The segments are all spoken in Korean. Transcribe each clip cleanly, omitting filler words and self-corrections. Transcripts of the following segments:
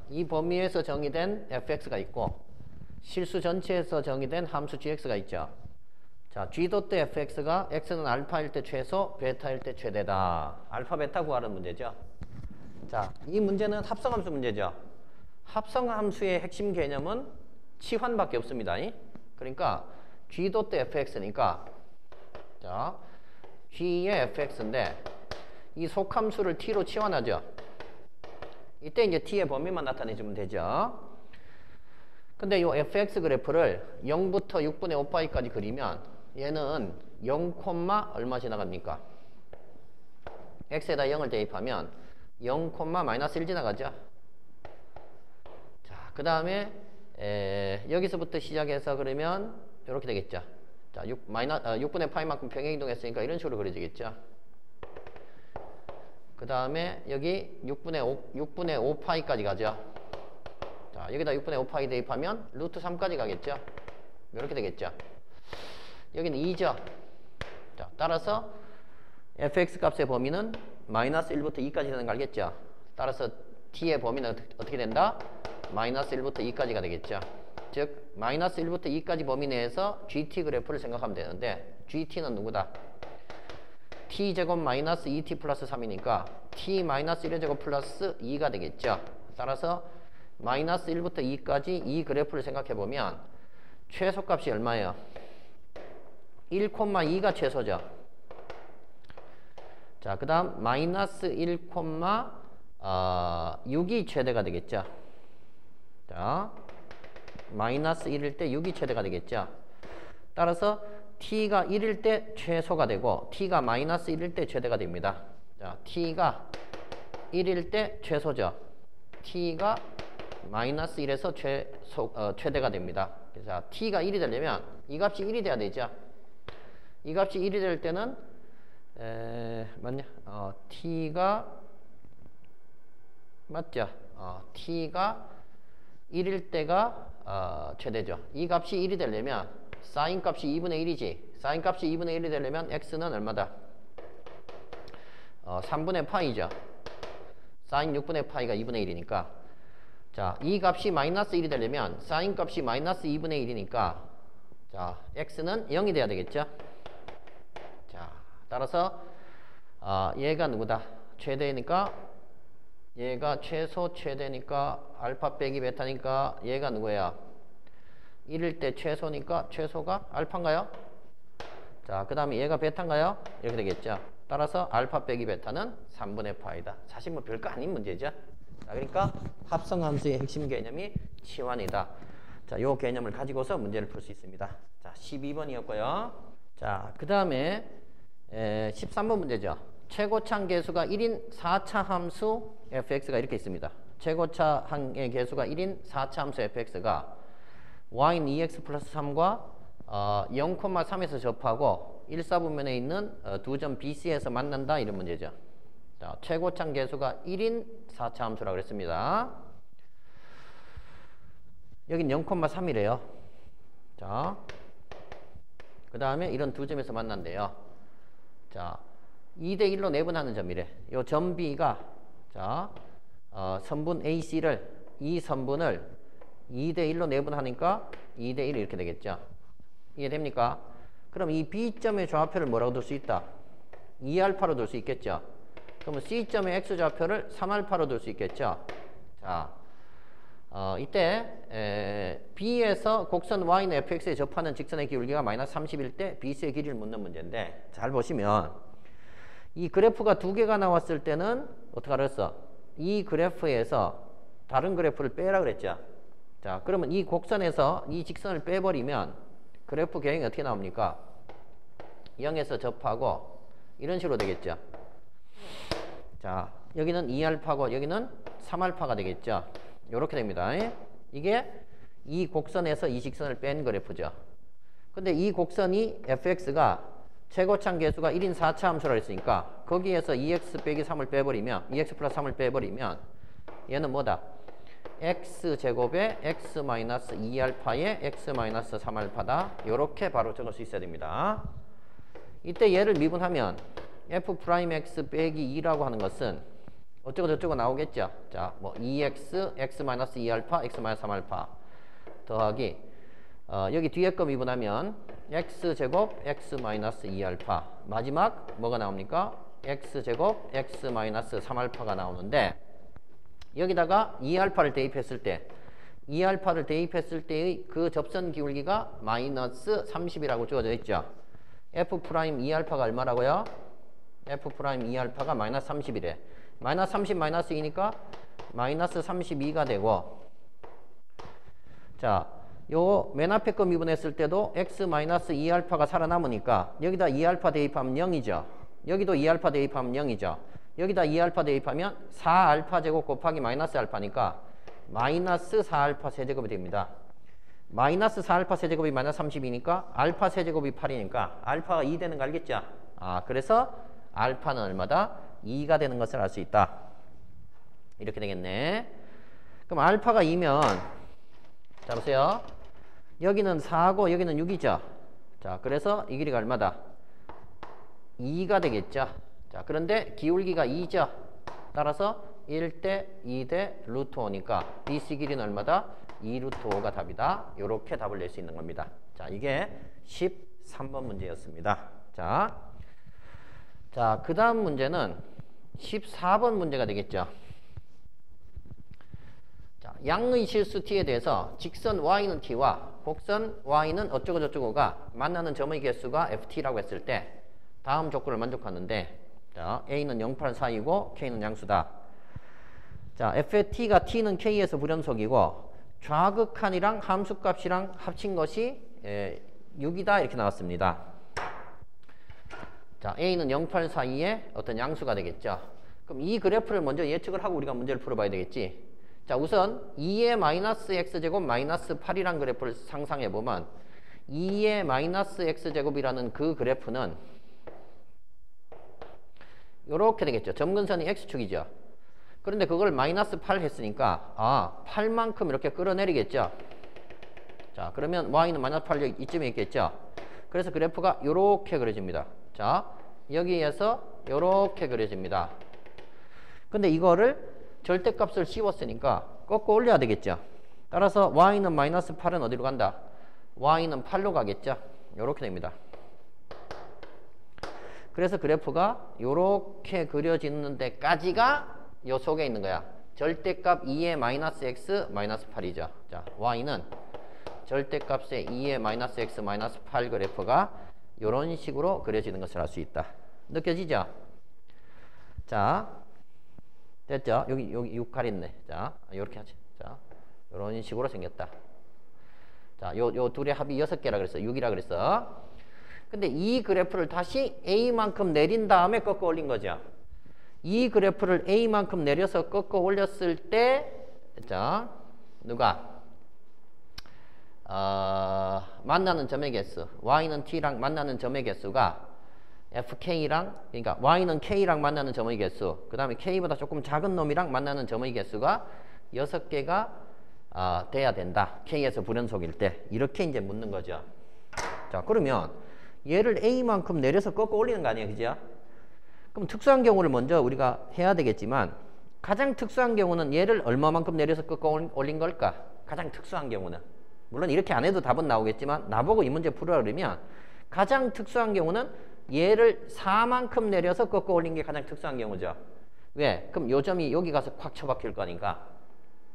이 범위에서 정의된 fx가 있고 실수 전체에서 정의된 함수 gx가 있죠. 자, g.fx가 x는 알파일 때 최소, 베타일 때 최대다. 알파, 베타 구하는 문제죠. 자, 이 문제는 합성함수 문제죠. 합성함수의 핵심 개념은 치환밖에 없습니다. 그러니까 g.fx니까 자, g의 fx인데 이 속함수를 t로 치환하죠. 이때 이제 t의 범위만 나타내주면 되죠. 근데 이 fx 그래프를 0부터 6분의 5파이까지 그리면 얘는 0, 얼마 지나갑니까? x에다 0을 대입하면 0, -1 지나가죠. 자, 그 다음에 여기서부터 시작해서 그러면 이렇게 되겠죠. 자, 6분의 파이만큼 평행이동했으니까 이런 식으로 그려지겠죠. 그 다음에 여기 6분의 5파이까지 가죠. 자, 여기다 6분의 5파이 대입하면 루트 3까지 가겠죠. 이렇게 되겠죠. 여기는 2죠. 자, 따라서 fx 값의 범위는 -1부터 2까지 되는 거 알겠죠? 따라서 t의 범위는 어떻게 된다? -1부터 2까지가 되겠죠. 즉 -1부터 2까지 범위 내에서 gt 그래프를 생각하면 되는데 gt는 누구다? t제곱 마이너스 2t 플러스 3이니까 t 마이너스 1의 제곱 플러스 2가 되겠죠. 따라서 -1부터 2까지 이 그래프를 생각해보면 최소값이 얼마예요? 1,2가 최소죠. 자, 그 다음 -1,6이 최대가 되겠죠. 자, -1일 때 6이 최대가 되겠죠. 따라서 t가 1일 때 최소가 되고 t가 -1일 때 최대가 됩니다. 자, t가 1일 때 최소죠. t가 -1에서 최대가 됩니다. 그래서 t가 1이 되려면 이 값이 1이 돼야 되죠. 이 값이 1이 될 때는 맞냐? t가 맞죠? t가 1일 때가 최대죠. 이 값이 1이 되려면 사인 값이 2분의 1이지. 사인 값이 2분의 1이 되려면 x는 얼마다? 3분의 파이죠. 사인 6분의 파이가 2분의 1이니까. 자, 이 값이 -1이 되려면 사인 값이 -2분의 1이니까 자, x는 0이 돼야 되겠죠. 자, 따라서 얘가 누구다? 최대니까 얘가 최소 최대니까 알파 빼기 베타니까 얘가 누구야? 1일 때 최소니까 최소가 알파인가요? 자, 그 다음에 얘가 베타인가요? 이렇게 되겠죠. 따라서 알파 빼기 베타는 3분의 파이다. 사실 뭐 별거 아닌 문제죠. 자, 그러니까 합성함수의 핵심 개념이 치환이다. 자, 요 개념을 가지고서 문제를 풀 수 있습니다. 자, 12번이었고요. 자, 그 다음에 13번 문제죠. 최고차 계수가 1인 4차 함수 fx가 이렇게 있습니다. 최고차 항의 계수가 1인 4차 함수 fx가 y는 2x 플러스 3과 0,3에서 접하고 1, 4분면에 있는 두 점 BC에서 만난다 이런 문제죠. 자, 최고차 계수가 1인 4차 함수라고 그랬습니다. 여긴 0,3이래요. 자, 그 다음에 이런 두 점에서 만난대요. 자, 2대 1로 내분하는 점이래. 요 점 B가 자, 선분 AC를 이 선분을 2대 1로 내분하니까 2대 1 이렇게 되겠죠. 이해됩니까? 그럼 이 B점의 좌표를 뭐라고 둘 수 있다? 2알파로 둘 수 있겠죠. 그러면 C점의 X좌표를 3알파로 둘 수 있겠죠. 자, 이때 B에서 곡선 Y는 fx에 접하는 직선의 기울기가 -30일 때 BC의 길이를 묻는 문제인데 잘 보시면 이 그래프가 두 개가 나왔을 때는 어떻게 알았어? 이 그래프에서 다른 그래프를 빼라 그랬죠. 자, 그러면 이 곡선에서 이 직선을 빼버리면 그래프 경향이 어떻게 나옵니까? 0에서 접하고 이런 식으로 되겠죠. 자, 여기는 2알파고 여기는 3알파가 되겠죠. 이렇게 됩니다. 이게 이 곡선에서 이 직선을 뺀 그래프죠. 근데 이 곡선이 fx가 최고차 계수가 1인 4차 함수라고 했으니까 거기에서 2x 빼기 3을 빼버리면 2x 플러스 3을 빼버리면 얘는 뭐다? x제곱에 x 마이너스 2알파에 x 마이너스 3알파다. 이렇게 바로 적을 수 있어야 됩니다. 이때 얘를 미분하면 f 프라임 x 빼기 2라고 하는 것은 어쩌고 저쩌고 나오겠죠. 자, 뭐 2x, x-2알파, x-3알파 더하기 여기 뒤에 거 미분하면 x제곱, x-2알파 마지막 뭐가 나옵니까? x제곱, x-3알파가 나오는데 여기다가 2알파를 대입했을 때 2알파를 대입했을 때의 그 접선 기울기가 마이너스 30이라고 주어져 있죠. f' 2알파가 얼마라고요? f' 2알파가 마이너스 30이래. 마이너스 30 마이너스 2니까 마이너스 32가 되고, 자, 요 맨 앞에 거 미분했을 때도 x 마이너스 2알파가 살아남으니까 여기다 2알파 대입하면 0이죠. 여기도 2알파 대입하면 0이죠. 여기다 2알파 대입하면 4알파 제곱 곱하기 마이너스 알파니까 마이너스 4알파 세제곱이 됩니다. 마이너스 4알파 세제곱이 마이너스 30이니까 알파 세제곱이 8이니까 알파가 2 되는 거 알겠죠? 그래서 알파는 얼마다? 2가 되는 것을 알 수 있다. 이렇게 되겠네. 그럼 알파가 2면 자 보세요. 여기는 4고 여기는 6이죠. 자, 그래서 이 길이가 얼마다? 2가 되겠죠. 자, 그런데 기울기가 2죠. 따라서 1대 2대 루트 5니까 BC 길이는 얼마다? 2 루트 5가 답이다. 이렇게 답을 낼 수 있는 겁니다. 자, 이게 13번 문제였습니다. 자, 그 다음 문제는 14번 문제가 되겠죠. 자, 양의 실수 t에 대해서 직선 y는 t와 곡선 y는 어쩌고 저쩌고가 만나는 점의 개수가 ft라고 했을 때 다음 조건을 만족하는데, 자, a는 0, 8 사이고 k는 양수다. 자, f의 t가 t는 k에서 불연속이고 좌극한이랑 함수값이랑 합친 것이 6이다 이렇게 나왔습니다. 자, a는 0, 8 사이에 어떤 양수가 되겠죠. 그럼 이 그래프를 먼저 예측을 하고 우리가 문제를 풀어봐야 되겠지. 자, 우선 2의 마이너스 x제곱 마이너스 8이란 그래프를 상상해보면 2의 마이너스 x제곱이라는 그 그래프는 이렇게 되겠죠. 점근선이 x축이죠. 그런데 그걸 마이너스 8 했으니까 8만큼 이렇게 끌어내리겠죠. 자, 그러면 y는 마이너스 8 이쯤에 있겠죠. 그래서 그래프가 이렇게 그려집니다. 자, 여기에서 이렇게 그려집니다. 근데 이거를 절대값을 씌웠으니까 꺾어 올려야 되겠죠. 따라서 y는 마이너스 8은 어디로 간다? y는 8로 가겠죠. 이렇게 됩니다. 그래서 그래프가 이렇게 그려지는 데까지가 요 속에 있는 거야. 절대값 2의 마이너스 x 마이너스 8이죠. 자, y는 절대값의 2의 마이너스 x 마이너스 8 그래프가 이런 식으로 그려지는 것을 알 수 있다. 느껴지죠? 자, 됐죠? 여기 6 가렸네. 자, 이렇게 하지. 자, 이런 식으로 생겼다. 자, 요 둘의 합이 6개라 그랬어. 6이라 그랬어. 근데 이 그래프를 다시 A만큼 내린 다음에 꺾어 올린 거죠. 이 그래프를 A만큼 내려서 꺾어 올렸을 때, 자, 누가? 만나는 점의 개수, Y는 T랑 만나는 점의 개수가 FK랑, 그러니까 Y는 K랑 만나는 점의 개수, 그 다음에 K보다 조금 작은 놈이랑 만나는 점의 개수가 6개가 돼야 된다. K에서 불연속일 때. 이렇게 이제 묻는 거죠. 자, 그러면 얘를 A만큼 내려서 꺾어 올리는 거 아니에요, 그죠? 그럼 특수한 경우를 먼저 우리가 해야 되겠지만 가장 특수한 경우는 얘를 얼마만큼 내려서 꺾어 올린 걸까? 가장 특수한 경우는. 물론 이렇게 안 해도 답은 나오겠지만 나보고 이 문제 풀으라 그러면 가장 특수한 경우는 얘를 4만큼 내려서 꺾어 올린 게 가장 특수한 경우죠. 왜? 그럼 요 점이 여기 가서 콱 쳐박힐 거니까.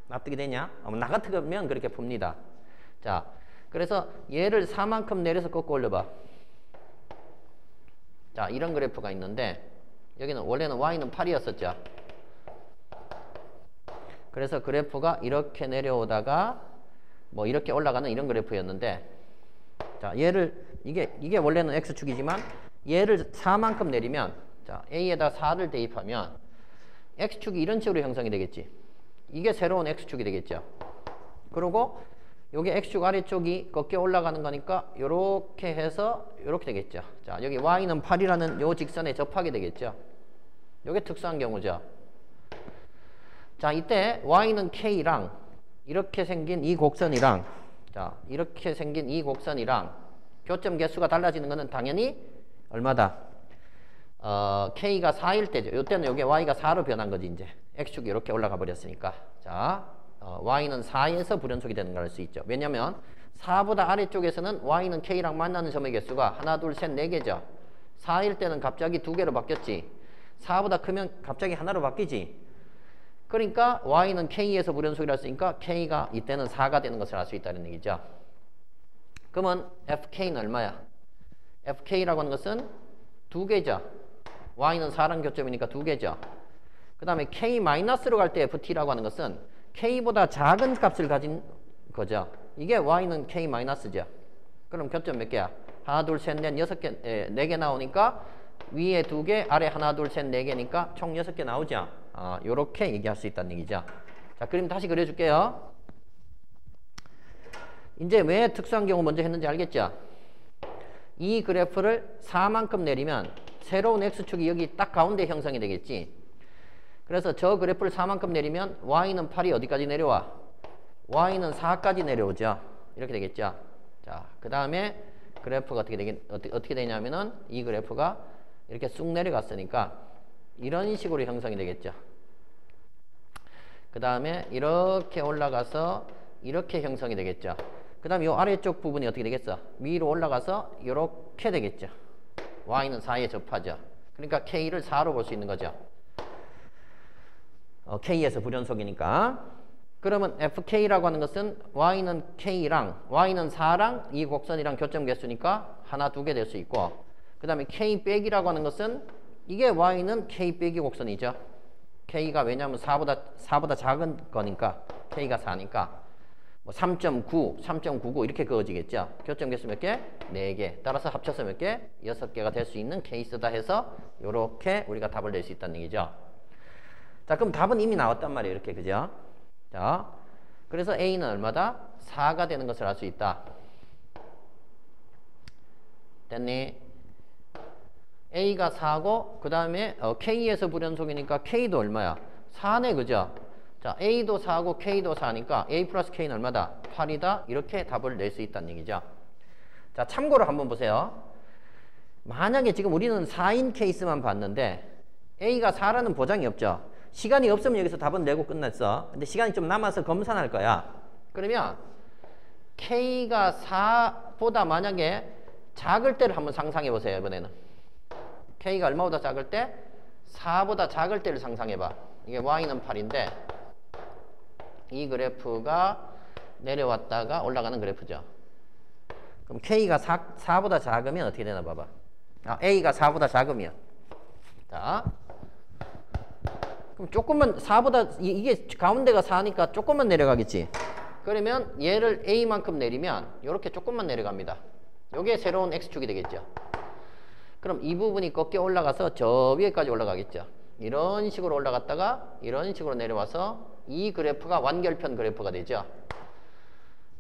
납득이 되냐? 나 같으면 그렇게 풉니다. 자, 그래서 얘를 4만큼 내려서 꺾어 올려봐. 자, 이런 그래프가 있는데 여기는 원래는 y는 8이었었죠. 그래서 그래프가 이렇게 내려오다가 뭐 이렇게 올라가는 이런 그래프였는데, 자, 얘를 이게 원래는 x축이지만 얘를 4만큼 내리면, 자, a에다 4를 대입하면 x축이 이런 식으로 형성이 되겠지. 이게 새로운 x축이 되겠죠. 그리고 요게 x축 아래쪽이 꺾여 올라가는 거니까 요렇게 해서 요렇게 되겠죠. 자, 여기 y는 8이라는 요 직선에 접하게 되겠죠. 요게 특수한 경우죠. 자, 이때 y는 k랑 이렇게 생긴 이 곡선이랑, 자, 이렇게 생긴 이 곡선이랑 교점 개수가 달라지는 거는 당연히 얼마다? K가 4일 때죠. 이때는 이게 Y가 4로 변한 거지, 이제. X축이 이렇게 올라가 버렸으니까. 자, Y는 4에서 불연속이 되는 걸 알 수 있죠. 왜냐면 4보다 아래쪽에서는 Y는 K랑 만나는 점의 개수가 하나, 둘, 셋, 4개죠. 4일 때는 갑자기 2개로 바뀌었지. 4보다 크면 갑자기 하나로 바뀌지. 그러니까 Y는 K에서 불연속이라 했으니까 K가 이때는 4가 되는 것을 알 수 있다는 얘기죠. 그러면 FK는 얼마야? FK라고 하는 것은 2개죠. Y는 4랑 교점이니까 2개죠. 그 다음에 K-로 갈 때 FT라고 하는 것은 K보다 작은 값을 가진 거죠. 이게 Y는 K-죠. 그럼 교점 몇 개야? 하나, 둘, 셋, 넷, 6개, 4개 나오니까 위에 2개, 아래 하나, 둘, 셋, 4개니까 총 6개 나오죠. 요렇게 얘기할 수 있다는 얘기죠. 자, 그림 다시 그려줄게요. 이제 왜 특수한 경우 먼저 했는지 알겠죠? 이 그래프를 4만큼 내리면 새로운 X축이 여기 딱 가운데 형성이 되겠지. 그래서 저 그래프를 4만큼 내리면 Y는 8이 어디까지 내려와? Y는 4까지 내려오죠. 이렇게 되겠죠. 자, 그 다음에 그래프가 어떻게 되냐면은 이 그래프가 이렇게 쑥 내려갔으니까 이런 식으로 형성이 되겠죠. 그 다음에 이렇게 올라가서 이렇게 형성이 되겠죠. 그 다음에 이 아래쪽 부분이 어떻게 되겠어? 위로 올라가서 이렇게 되겠죠. Y는 4에 접하죠. 그러니까 K를 4로 볼 수 있는 거죠. K에서 불연속이니까. 그러면 FK라고 하는 것은 Y는 K랑 Y는 4랑 이 곡선이랑 교점 개수니까 하나, 2개 될 수 있고, 그 다음에 K 빼기라고 하는 것은 이게 Y는 K 빼기 곡선이죠. K가 왜냐하면 4보다 작은 거니까, K가 4니까 뭐 3.9, 3.99 이렇게 그어지겠죠. 교점 개수 몇 개? 4개. 따라서 합쳐서 몇 개? 6개가 될 수 있는 케이스다 해서 이렇게 우리가 답을 낼 수 있다는 얘기죠. 자, 그럼 답은 이미 나왔단 말이에요. 이렇게, 그죠? 자, 그래서 A는 얼마다? 4가 되는 것을 알 수 있다. 됐니? A가 4고 그 다음에 K에서 불연속이니까 K도 얼마야? 4네, 그죠? 자, A도 4고 K도 4니까 A 플러스 K는 얼마다? 8이다. 이렇게 답을 낼 수 있다는 얘기죠. 자, 참고로 한번 보세요. 만약에 지금 우리는 4인 케이스만 봤는데 A가 4라는 보장이 없죠. 시간이 없으면 여기서 답은 내고 끝났어. 근데 시간이 좀 남아서 검산할 거야. 그러면 K가 4보다 만약에 작을 때를 한번 상상해 보세요. 이번에는 K가 얼마보다 작을 때? 4보다 작을 때를 상상해 봐. 이게 Y는 8인데 이 그래프가 내려왔다가 올라가는 그래프죠. 그럼 K가 4보다 작으면 어떻게 되나 봐봐. A가 4보다 작으면, 자, 그럼 조금만 4보다 이게 가운데가 4니까 조금만 내려가겠지. 그러면 얘를 A만큼 내리면 이렇게 조금만 내려갑니다. 이게 새로운 X축이 되겠죠. 그럼 이 부분이 꺾여 올라가서 저 위에까지 올라가겠죠. 이런 식으로 올라갔다가 이런 식으로 내려와서 이 그래프가 완결편 그래프가 되죠.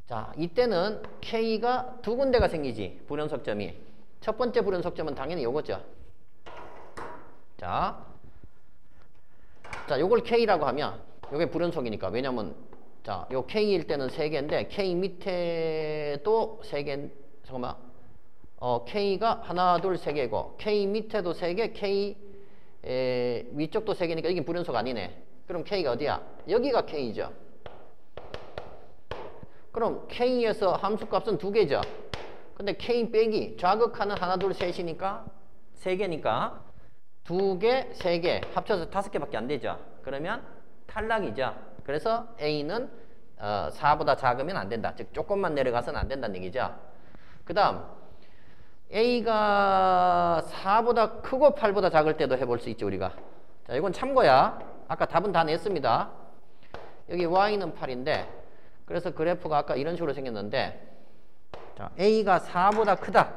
자, 이때는 K가 두 군데가 생기지. 불연속점이. 첫 번째 불연속점은 당연히 요거죠. 자, 요걸 K라고 하면 요게 불연속이니까. 왜냐면 자, 요 K일 때는 3개인데 K 밑에도 3개. 잠깐만. K가 하나, 둘, 3개고 K 밑에도 3개, K 위쪽도 3개니까 이게 불연속 아니네. 그럼 K가 어디야? 여기가 K죠. 그럼 K에서 함수값은 2개죠. 근데 K 빼기 좌극하는 하나, 둘, 셋이니까 3개니까 2개, 3개 합쳐서 5개밖에 안 되죠. 그러면 탈락이죠. 그래서 A는 4보다 작으면 안 된다. 즉 조금만 내려가서는 안 된다는 얘기죠. 그 다음 A가 4보다 크고 8보다 작을 때도 해볼 수 있죠, 우리가. 자, 이건 참고야. 아까 답은 다 냈습니다. 여기 Y는 8인데, 그래서 그래프가 아까 이런 식으로 생겼는데, 자, A가 4보다 크다.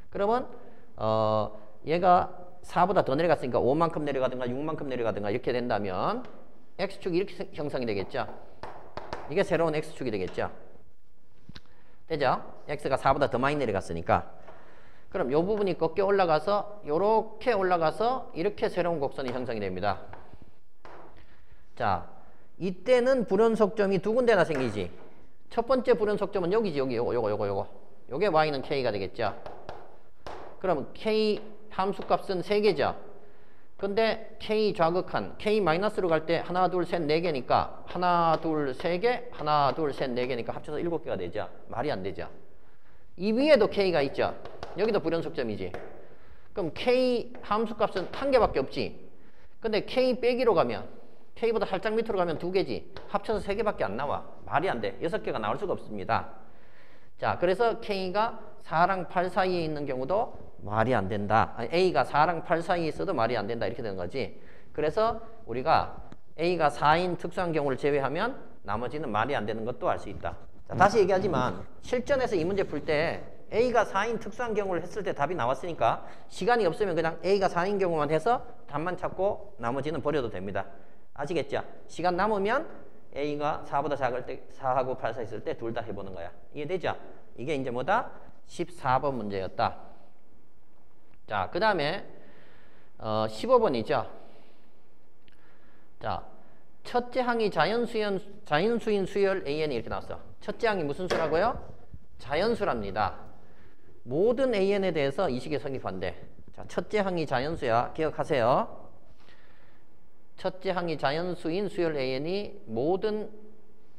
그러면, 얘가 4보다 더 내려갔으니까 5만큼 내려가든가 6만큼 내려가든가 이렇게 된다면, X축이 이렇게 형성이 되겠죠. 이게 새로운 X축이 되겠죠. 되죠? X가 4보다 더 많이 내려갔으니까. 그럼 이 부분이 꺾여 올라가서 요렇게 올라가서 이렇게 새로운 곡선이 형성이 됩니다. 자, 이때는 불연속점이 두 군데나 생기지. 첫 번째 불연속점은 여기지. 여기 요거. 요게 Y는 K가 되겠죠. 그럼 K 함수값은 3개죠. 근데 K 좌극한 K 마이너스로 갈 때 하나, 둘, 셋, 4개니까 하나, 둘, 3개, 하나, 둘, 셋, 4개니까 합쳐서 7개가 되죠. 말이 안 되죠. 이 위에도 K가 있죠. 여기도 불연속점이지. 그럼 K 함수값은 1개밖에 없지. 근데 K 빼기로 가면 K보다 살짝 밑으로 가면 2개지. 합쳐서 3개밖에 안 나와. 말이 안 돼. 6개가 나올 수가 없습니다. 자, 그래서 K가 4랑 8 사이에 있는 경우도 말이 안 된다. 아니, A가 4랑 8 사이에 있어도 말이 안 된다. 이렇게 되는 거지. 그래서 우리가 A가 4인 특수한 경우를 제외하면 나머지는 말이 안 되는 것도 알 수 있다. 자, 다시 얘기하지만 실전에서 이 문제 풀 때 A가 4인 특수한 경우를 했을 때 답이 나왔으니까 시간이 없으면 그냥 A가 4인 경우만 해서 답만 찾고 나머지는 버려도 됩니다. 아시겠죠? 시간 남으면 A가 4보다 작을 때 4하고 8 사이 있을 때 둘 다 해보는 거야. 이해되죠? 이게 이제 뭐다? 14번 문제였다. 자, 그 다음에 15번이죠. 자, 첫째 항이 자연수인 수열 AN이 이렇게 나왔어. 첫째 항이 무슨 수라고요? 자연수랍니다. 모든 AN에 대해서 이 식이 성립한대. 자, 첫째 항이 자연수야. 기억하세요. 첫째 항이 자연수인 수열 AN이 모든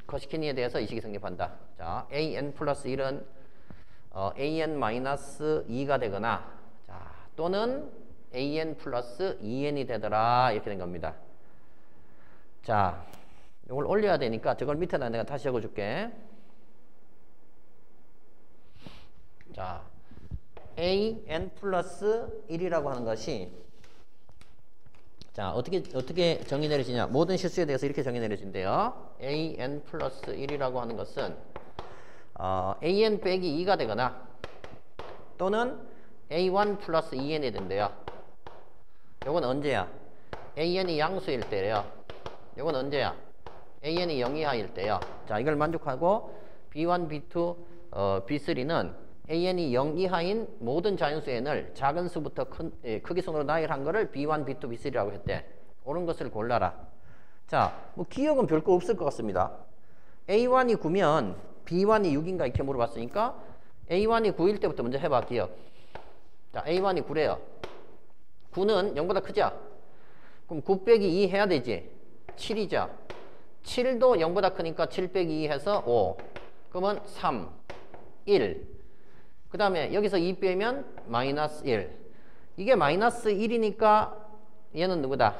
거시기니에 대해서 이 식이 성립한다. 자, AN 플러스 1은 AN 마이너스 2가 되거나 자, 또는 AN 플러스 2N이 되더라. 이렇게 된 겁니다. 자, 이걸 올려야 되니까 저걸 밑에다 내가 다시 적어줄게. 자, AN 플러스 1이라고 하는 것이 자, 어떻게 정의 내려지냐? 모든 실수에 대해서 이렇게 정의 내려진대요. AN 플러스 1이라고 하는 것은 AN 빼기 2가 되거나 또는 A1 플러스 2N이 된대요. 요건 언제야? AN이 양수일 때래요. 요건 언제야? AN이 0 이하일 때요. 자, 이걸 만족하고 B1, B2, B3는 AN이 0 이하인 모든 자연수 N을 작은 수부터 크기 순으로 나열한 거를 B1, B2, B3라고 했대. 옳은 것을 골라라. 자, 뭐 기억은 별거 없을 것 같습니다. A1이 9면 B1이 6인가 이렇게 물어봤으니까 A1이 9일 때부터 먼저 해봐, 기억. 자, A1이 9래요. 9는 0보다 크죠? 그럼 9 빼기 2 해야 되지. 7이죠. 7도 0보다 크니까 7 빼기 2 해서 5. 그러면 3, 1. 그 다음에 여기서 2 빼면 마이너스 1. 이게 마이너스 1이니까 얘는 누구다?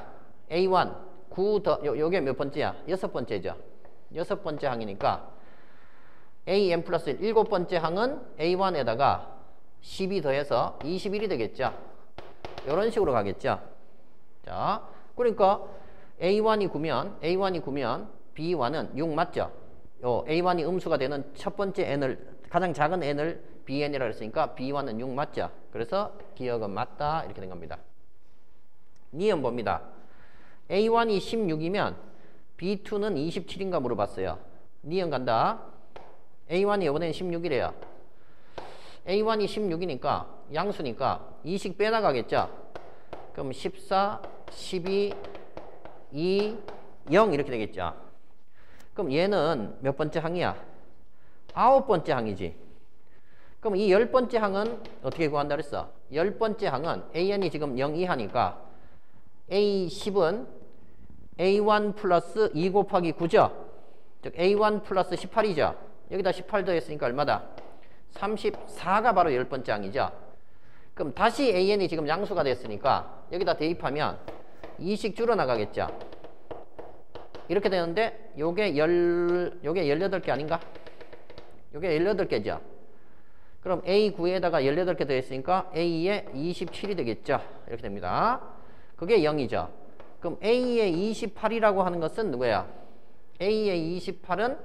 A1. 9 더, 요게 몇 번째야? 6번째죠. 6번째 항이니까 AN 플러스 1. 7번째 항은 A1에다가 12 더해서 21이 되겠죠. 이런 식으로 가겠죠. 자, 그러니까 A1이 9면 B1은 6 맞죠? 요 A1이 음수가 되는 첫 번째 N을 가장 작은 N을 BN이라고 했으니까 B1은 6 맞죠? 그래서 기억은 맞다. 이렇게 된 겁니다. 니은 봅니다. A1이 16이면 B2는 27인가 물어봤어요. 니은 간다. A1이 이번엔 16이래요. A1이 16이니까 양수니까 2씩 빼나가겠죠? 그럼 14, 12, 2, 0 이렇게 되겠죠? 그럼 얘는 몇 번째 항이야? 9번째 항이지. 그럼 이 10번째 항은 어떻게 구한다 그랬어? 10번째 항은 AN이 지금 0 이하니까 A10은 A1 플러스 2 곱하기 9죠? 즉 A1 플러스 18이죠? 여기다 18 더했으니까 얼마다? 34가 바로 10번째 항이죠? 그럼 다시 AN이 지금 양수가 됐으니까 여기다 대입하면 2씩 줄어나가겠죠? 이렇게 되는데 요게 18개 아닌가? 요게 18개죠? 그럼 A9에다가 18개 더했으니까 A에 27이 되겠죠? 이렇게 됩니다. 그게 0이죠. 그럼 A에 28이라고 하는 것은 누구야? A에 28은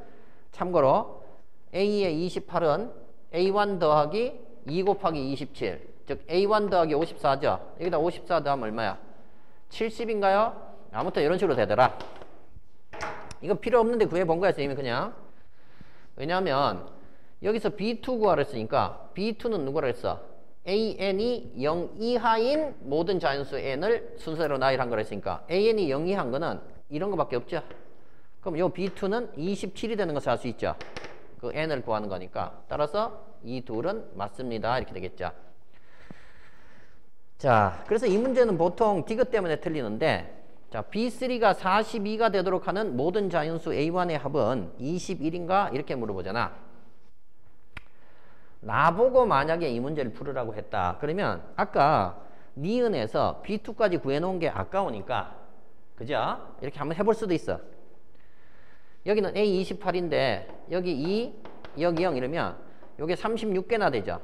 참고로 A에 28은 A1 더하기 2 곱하기 27. 즉 A1 더하기 54죠. 여기다 54 더하면 얼마야? 70인가요? 아무튼 이런 식으로 되더라. 이거 필요 없는데 구해본 거야, 선생님이 그냥. 왜냐하면 여기서 B2 구하라 했으니까 B2는 누구라 했어? AN이 0 이하인 모든 자연수 N을 순서대로 나열한 거라 했으니까 AN이 0 이하인 거는 이런 거밖에 없죠. 그럼 요 B2는 27이 되는 것을 알 수 있죠. 그 N을 구하는 거니까. 따라서 이 둘은 맞습니다. 이렇게 되겠죠. 자, 그래서 이 문제는 보통 디귿 때문에 틀리는데, 자, B3가 42가 되도록 하는 모든 자연수 A1의 합은 21인가? 이렇게 물어보잖아. 나보고 만약에 이 문제를 풀으라고 했다. 그러면 아까 니은에서 B2까지 구해놓은 게 아까우니까, 그죠? 이렇게 한번 해볼 수도 있어. 여기는 A28인데 여기 2, 여기 0 이러면 요게 36개나 되죠.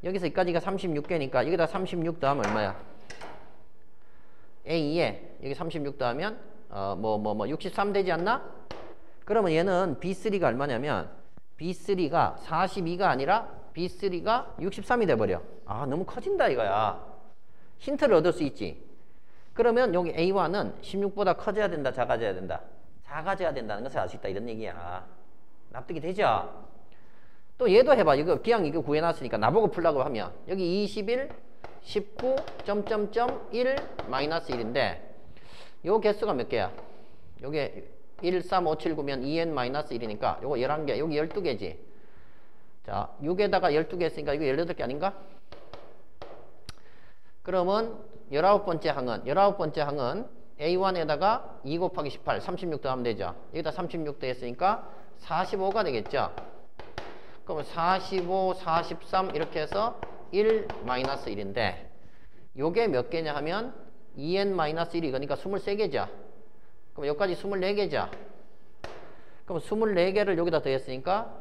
여기서 여기까지가 36개니까 여기다 36 더하면 얼마야? A2에 여기 36 더하면 63 되지 않나? 그러면 얘는 B3가 얼마냐면 B3가 42가 아니라 B3가 63이 돼버려. 아, 너무 커진다 이거야. 힌트를 얻을 수 있지. 그러면 여기 A1은 16보다 커져야 된다, 작아져야 된다? 작아져야 된다는 것을 알 수 있다, 이런 얘기야. 납득이 되죠? 또 얘도 해봐. 이거 그냥 이거 구해놨으니까 나보고 풀라고 하면 여기 21, 19, .1, 마이너스 1인데 요 개수가 몇 개야? 요게 1, 3, 5, 7, 9면 2n 마이너스 1이니까 요거 11개, 여기 12개지. 자, 6에다가 12개 했으니까 이거 18개 아닌가? 그러면 19번째 항은 A1에다가 2 곱하기 18, 36 더하면 되죠. 여기다 36 더했으니까 45가 되겠죠. 그러면 45, 43 이렇게 해서 1, 마이너스 1인데 요게 몇 개냐 하면 2n 마이너스 1이 그러니까 23개죠. 그럼 여기까지 24개죠. 그럼 24개를 여기다 더했으니까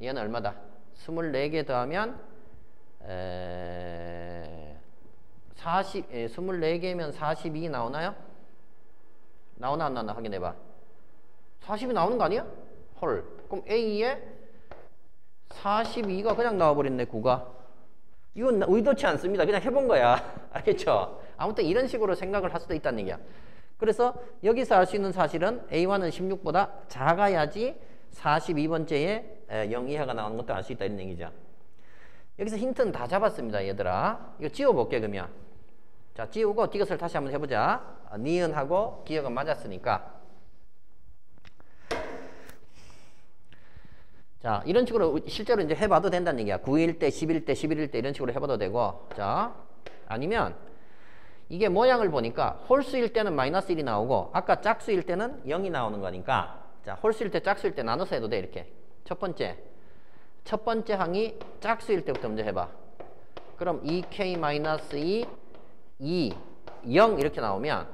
얘는 얼마다? 24개 더하면 24개면 42 나오나요? 나오나 안 나오나 확인해봐. 40이 나오는 거 아니야? 헐. 그럼 A에 42가 그냥 나와버렸네, 9가. 이건 의도치 않습니다. 그냥 해본 거야. 알겠죠? 아무튼 이런 식으로 생각을 할 수도 있다는 얘기야. 그래서 여기서 알 수 있는 사실은 A1은 16보다 작아야지 42번째에 0 이하가 나오는 것도 알 수 있다, 이런 얘기죠. 여기서 힌트는 다 잡았습니다, 얘들아. 이거 지워볼게, 그러면. 자, 지우고 디귿을 다시 한번 해보자. 니은하고 기억은 맞았으니까. 자, 이런 식으로 실제로 이제 해봐도 된다는 얘기야. 9일 때, 10일 때, 11일 때 이런 식으로 해봐도 되고. 자, 아니면 이게 모양을 보니까 홀수일 때는 마이너스 1이 나오고 아까 짝수일 때는 0이 나오는 거니까, 자, 홀수일 때, 짝수일 때 나눠서 해도 돼, 이렇게. 첫 번째 항이 짝수일 때부터 먼저 해봐. 그럼 2k-2, 2, 0 이렇게 나오면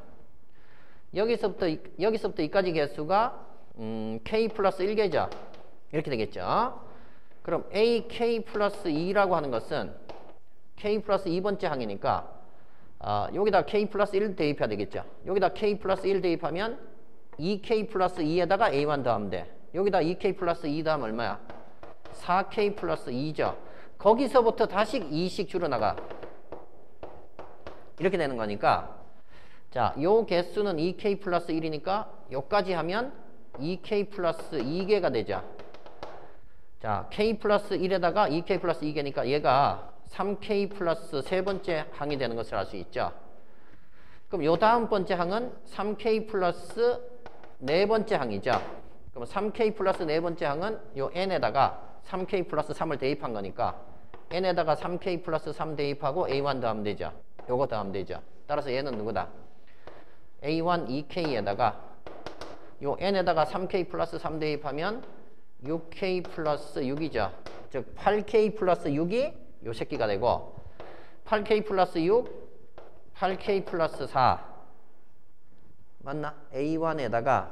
여기서부터 이까지 개수가 k 플러스 1개죠. 이렇게 되겠죠. 그럼 ak 플러스 2라고 하는 것은 k 플러스 2번째 항이니까 여기다 k 플러스 1 대입해야 되겠죠. 여기다 k 플러스 1 대입하면 2k 플러스 2에다가 a1 더하면 돼. 여기다 2k 플러스 2 더하면 얼마야? 4k 플러스 2죠. 거기서부터 다시 2씩 줄어나가. 이렇게 되는 거니까, 자, 요 개수는 2k 플러스 1이니까 요까지 하면 2k 플러스 2개가 되죠. 자, k 플러스 1에다가 2k 플러스 2개니까 얘가 3k 플러스 세 번째 항이 되는 것을 알 수 있죠. 그럼 요 다음 번째 항은 3k 플러스 네 번째 항이죠. 그럼 3k 플러스 네 번째 항은 요 n에다가 3k 플러스 3을 대입한 거니까 n에다가 3k 플러스 3 대입하고 a1 더하면 되죠. 요거 더하면 되죠. 따라서 얘는 누구다? a1 2k에다가 요 n에다가 3k 플러스 3 대입하면 6k 플러스 6이죠. 즉 8k 플러스 6이 요 새끼가 되고 8k 플러스 6, 8k 플러스 4 맞나? a1에다가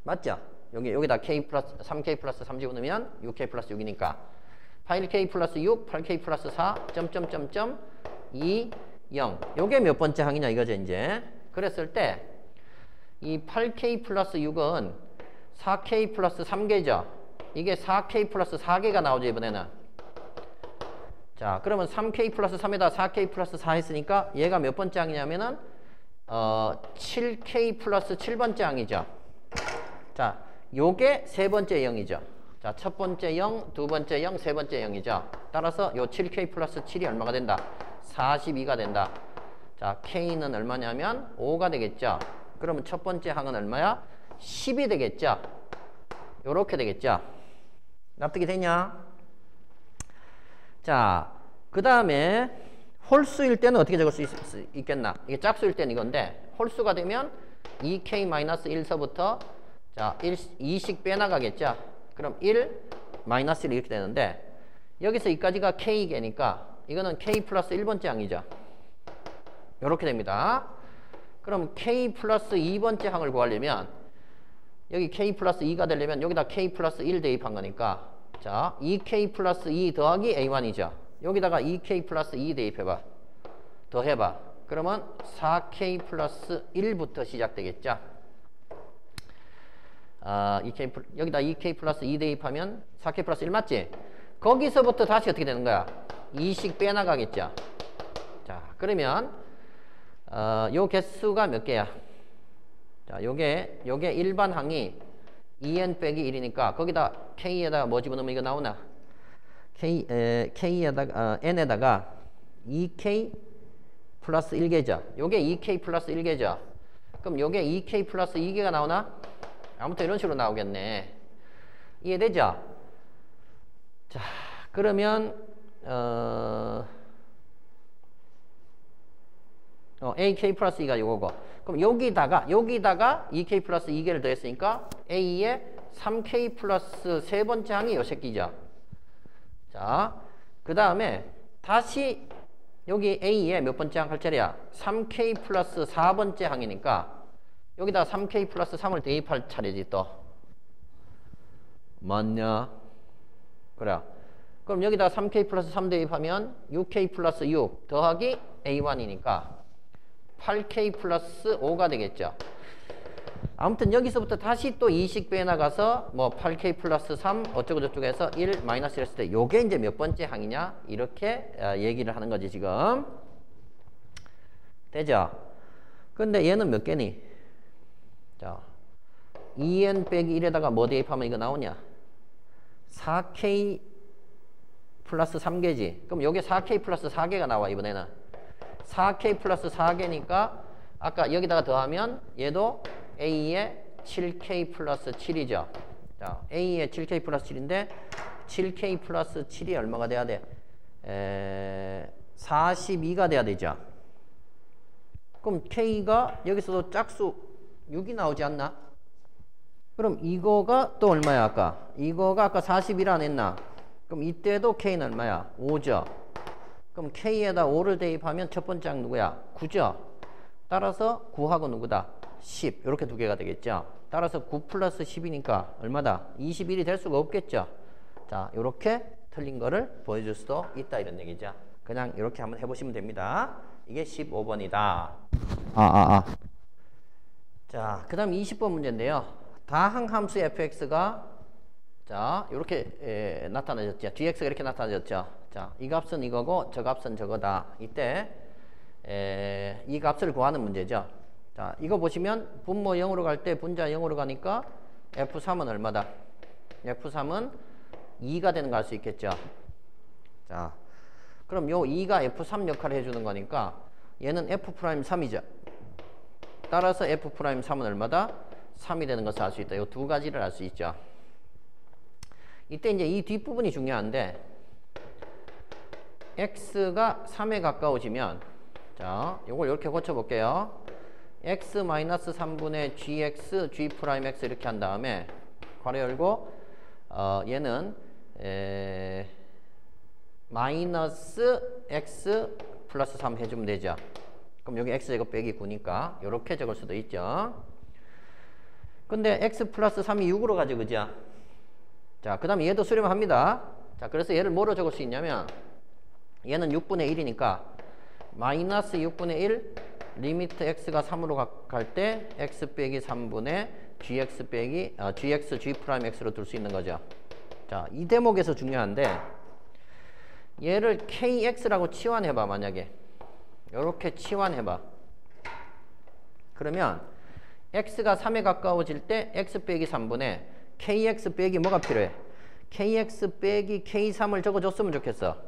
맞죠? 여기다 k 플러스 3k 플러스 3 집어넣으면 6k 플러스 6이니까 8k 플러스 6, 8k 플러스 4, 2, 0. 요게 몇 번째 항이냐 이거죠, 이제. 그랬을 때 이 8k 플러스 6은 4k 플러스 3개죠. 이게 4k 플러스 4개가 나오죠, 이번에는. 자, 그러면 3k 플러스 3에다 4k 플러스 4 했으니까 얘가 몇 번째 항이냐면은 7k 플러스 7번째 항이죠. 자, 요게 세 번째 0이죠. 자, 첫 번째 0, 두 번째 0, 세 번째 0이죠. 따라서 요 7k 플러스 7이 얼마가 된다? 42가 된다. 자, k는 얼마냐면 5가 되겠죠. 그러면 첫 번째 항은 얼마야? 10이 되겠죠. 요렇게 되겠죠. 납득이 되냐? 자, 그 다음에 홀수일 때는 어떻게 적을 수 있겠나? 이게 짝수일 때는 이건데 홀수가 되면 2k-1서부터 자 2씩 빼나가겠죠? 그럼 1, 마이너스 1 이렇게 되는데 여기서 이까지가 k개니까 이거는 k 플러스 1번째 항이죠. 이렇게 됩니다. 그럼 k 플러스 2번째 항을 구하려면 여기 k 플러스 2가 되려면 여기다 k 플러스 1 대입한 거니까 자 2k 플러스 2 더하기 a1이죠. 여기다가 2k 플러스 2 대입해봐. 더해봐. 그러면 4k 플러스 1부터 시작되겠죠. 여기다 2k 플러스 2 대입하면 4k 플러스 1 맞지? 거기서부터 다시 어떻게 되는 거야? 2씩 빼나가겠죠. 자, 그러면 요 개수가 몇 개야? 자, 요게 일반 항이 2n 빼기 1이니까 거기다 k에다가 뭐 집어넣으면 이거 나오나? k에다가 n에다가 2k 플러스 1개죠. 요게 2k 플러스 1개죠. 그럼 요게 2k 플러스 2개가 나오나? 아무튼 이런 식으로 나오겠네. 이해되죠? 자, 그러면 AK 플러스 2가 이거고. 그럼 여기다가 2K 플러스 2개를 더했으니까 A에 3K 플러스 세 번째 항이 요 새끼죠. 자, 그 다음에 다시 여기 A에 몇 번째 항 할 차례야? 3K 플러스 4번째 항이니까 여기다 3K 플러스 3을 대입할 차례지 또. 맞냐? 그래. 그럼 여기다 3K 플러스 3 대입하면 6K 플러스 6 더하기 A1이니까 8K 플러스 5가 되겠죠. 아무튼 여기서부터 다시 또 2씩 빼나가서 뭐 8K 플러스 3 어쩌고 저쩌고 해서 1 마이너스 했을 때 요게 이제 몇 번째 항이냐 이렇게 얘기를 하는 거지 지금. 되죠? 근데 얘는 몇 개니? 자 2n 빼기 1에다가 뭐 대입하면 이거 나오냐? 4K 플러스 3개지. 그럼 요게 4K 플러스 4개가 나와 이번에는. 4K 플러스 4개니까 아까 여기다가 더하면 얘도 A에 7K 플러스 7이죠. 자, A에 7K 플러스 7인데 7K 플러스 7이 얼마가 돼야 돼? 42가 돼야 되죠. 그럼 K가 여기서도 짝수 6이 나오지 않나? 그럼 이거가 또 얼마야 아까? 이거가 아까 41 안 했나? 그럼 이때도 K는 얼마야? 5죠. 그럼 K에다 5를 대입하면 첫 번째 항 누구야? 9죠. 따라서 9하고 누구다? 10. 이렇게 두 개가 되겠죠. 따라서 9 플러스 10이니까 얼마다? 21이 될 수가 없겠죠. 자, 이렇게 틀린 거를 보여줄 수도 있다 이런 얘기죠. 그냥 이렇게 한번 해보시면 됩니다. 이게 15번이다. 자, 그 다음 20번 문제인데요. 다항 함수 fx가 자, 이렇게 나타나졌죠. dx가 이렇게 나타나졌죠. 자, 이 값은 이거고 저 값은 저거다. 이때 이 값을 구하는 문제죠. 자, 이거 보시면 분모 0으로 갈 때 분자 0으로 가니까 f3은 얼마다? f3은 2가 되는 거 알 수 있겠죠. 자, 그럼 요 2가 f3 역할을 해주는 거니까 얘는 f'3이죠. 따라서 f'3은 얼마다? 3이 되는 것을 알 수 있다. 요 두 가지를 알 수 있죠. 이때 이제 이 뒷부분이 중요한데 x가 3에 가까워지면 자, 요걸 이렇게 고쳐 볼게요. x-3분의 gx, g'x 이렇게 한 다음에 괄호 열고 얘는 마이너스 x 플러스 3 해주면 되죠. 그럼 여기 x제곱 빼기 9니까 이렇게 적을 수도 있죠. 근데 x 플러스 3이 6으로 가죠, 그죠? 자, 그 다음에 얘도 수렴합니다. 자, 그래서 얘를 뭐로 적을 수 있냐면 얘는 6분의 1이니까 마이너스 6분의 1 리미트 x가 3으로 갈 때 x 빼기 3분의 gx 빼기 gx g'x로 둘 수 있는 거죠. 자, 이 대목에서 중요한데 얘를 kx라고 치환해봐. 만약에 이렇게 치환해봐. 그러면 x가 3에 가까워질 때 x 빼기 3분의 kx 빼기 뭐가 필요해? kx 빼기 k3을 적어줬으면 좋겠어.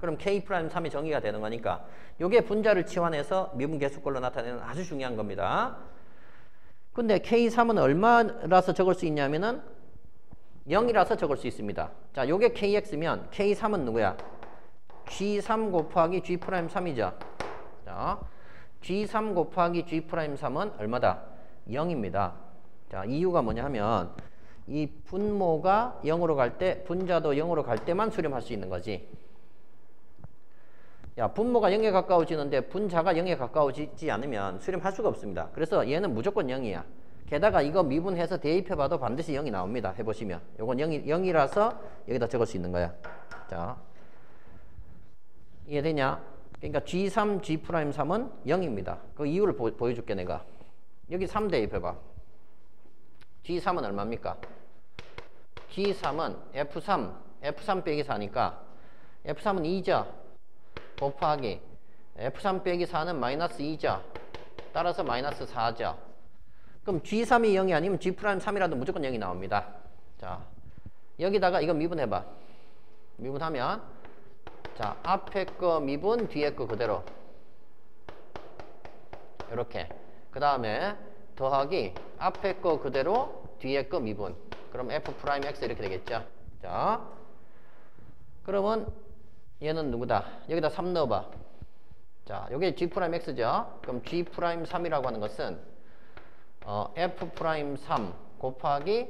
그럼 k'3이 정의가 되는 거니까 요게 분자를 치환해서 미분 계수꼴로 나타내는 아주 중요한 겁니다. 근데 k3은 얼마라서 적을 수 있냐면은 0이라서 적을 수 있습니다. 자, 요게 kx면 k3은 누구야? G3 곱하기 G'3이죠. 자, G3 곱하기 G'3은 얼마다? 0입니다. 자, 이유가 뭐냐 하면 이 분모가 0으로 갈 때, 분자도 0으로 갈 때만 수렴할 수 있는 거지. 야, 분모가 0에 가까워지는데 분자가 0에 가까워지지 않으면 수렴할 수가 없습니다. 그래서 얘는 무조건 0이야. 게다가 이거 미분해서 대입해봐도 반드시 0이 나옵니다. 해보시면. 요건 0이라서 여기다 적을 수 있는 거야. 자, 이해되냐? 그러니까 G3, G'3은 0입니다. 그 이유를 보여줄게 내가. 여기 3 대입해봐. G3은 얼마입니까? G3은 F3 빼기 4니까 F3은 2죠. 곱하기 F3 빼기 4는 마이너스 2죠. 따라서 마이너스 4죠. 그럼 G3이 0이 아니면 G'3이라도 무조건 0이 나옵니다. 자, 여기다가 이거 미분해봐. 미분하면 자, 앞에 거 미분, 뒤에 거 그대로 이렇게. 그 다음에 더하기 앞에 거 그대로, 뒤에 거 미분. 그럼 F'X 이렇게 되겠죠. 자, 그러면 얘는 누구다? 여기다 3 넣어봐. 자, 요게 G'X죠. 그럼 G'3이라고 하는 것은 F'3 곱하기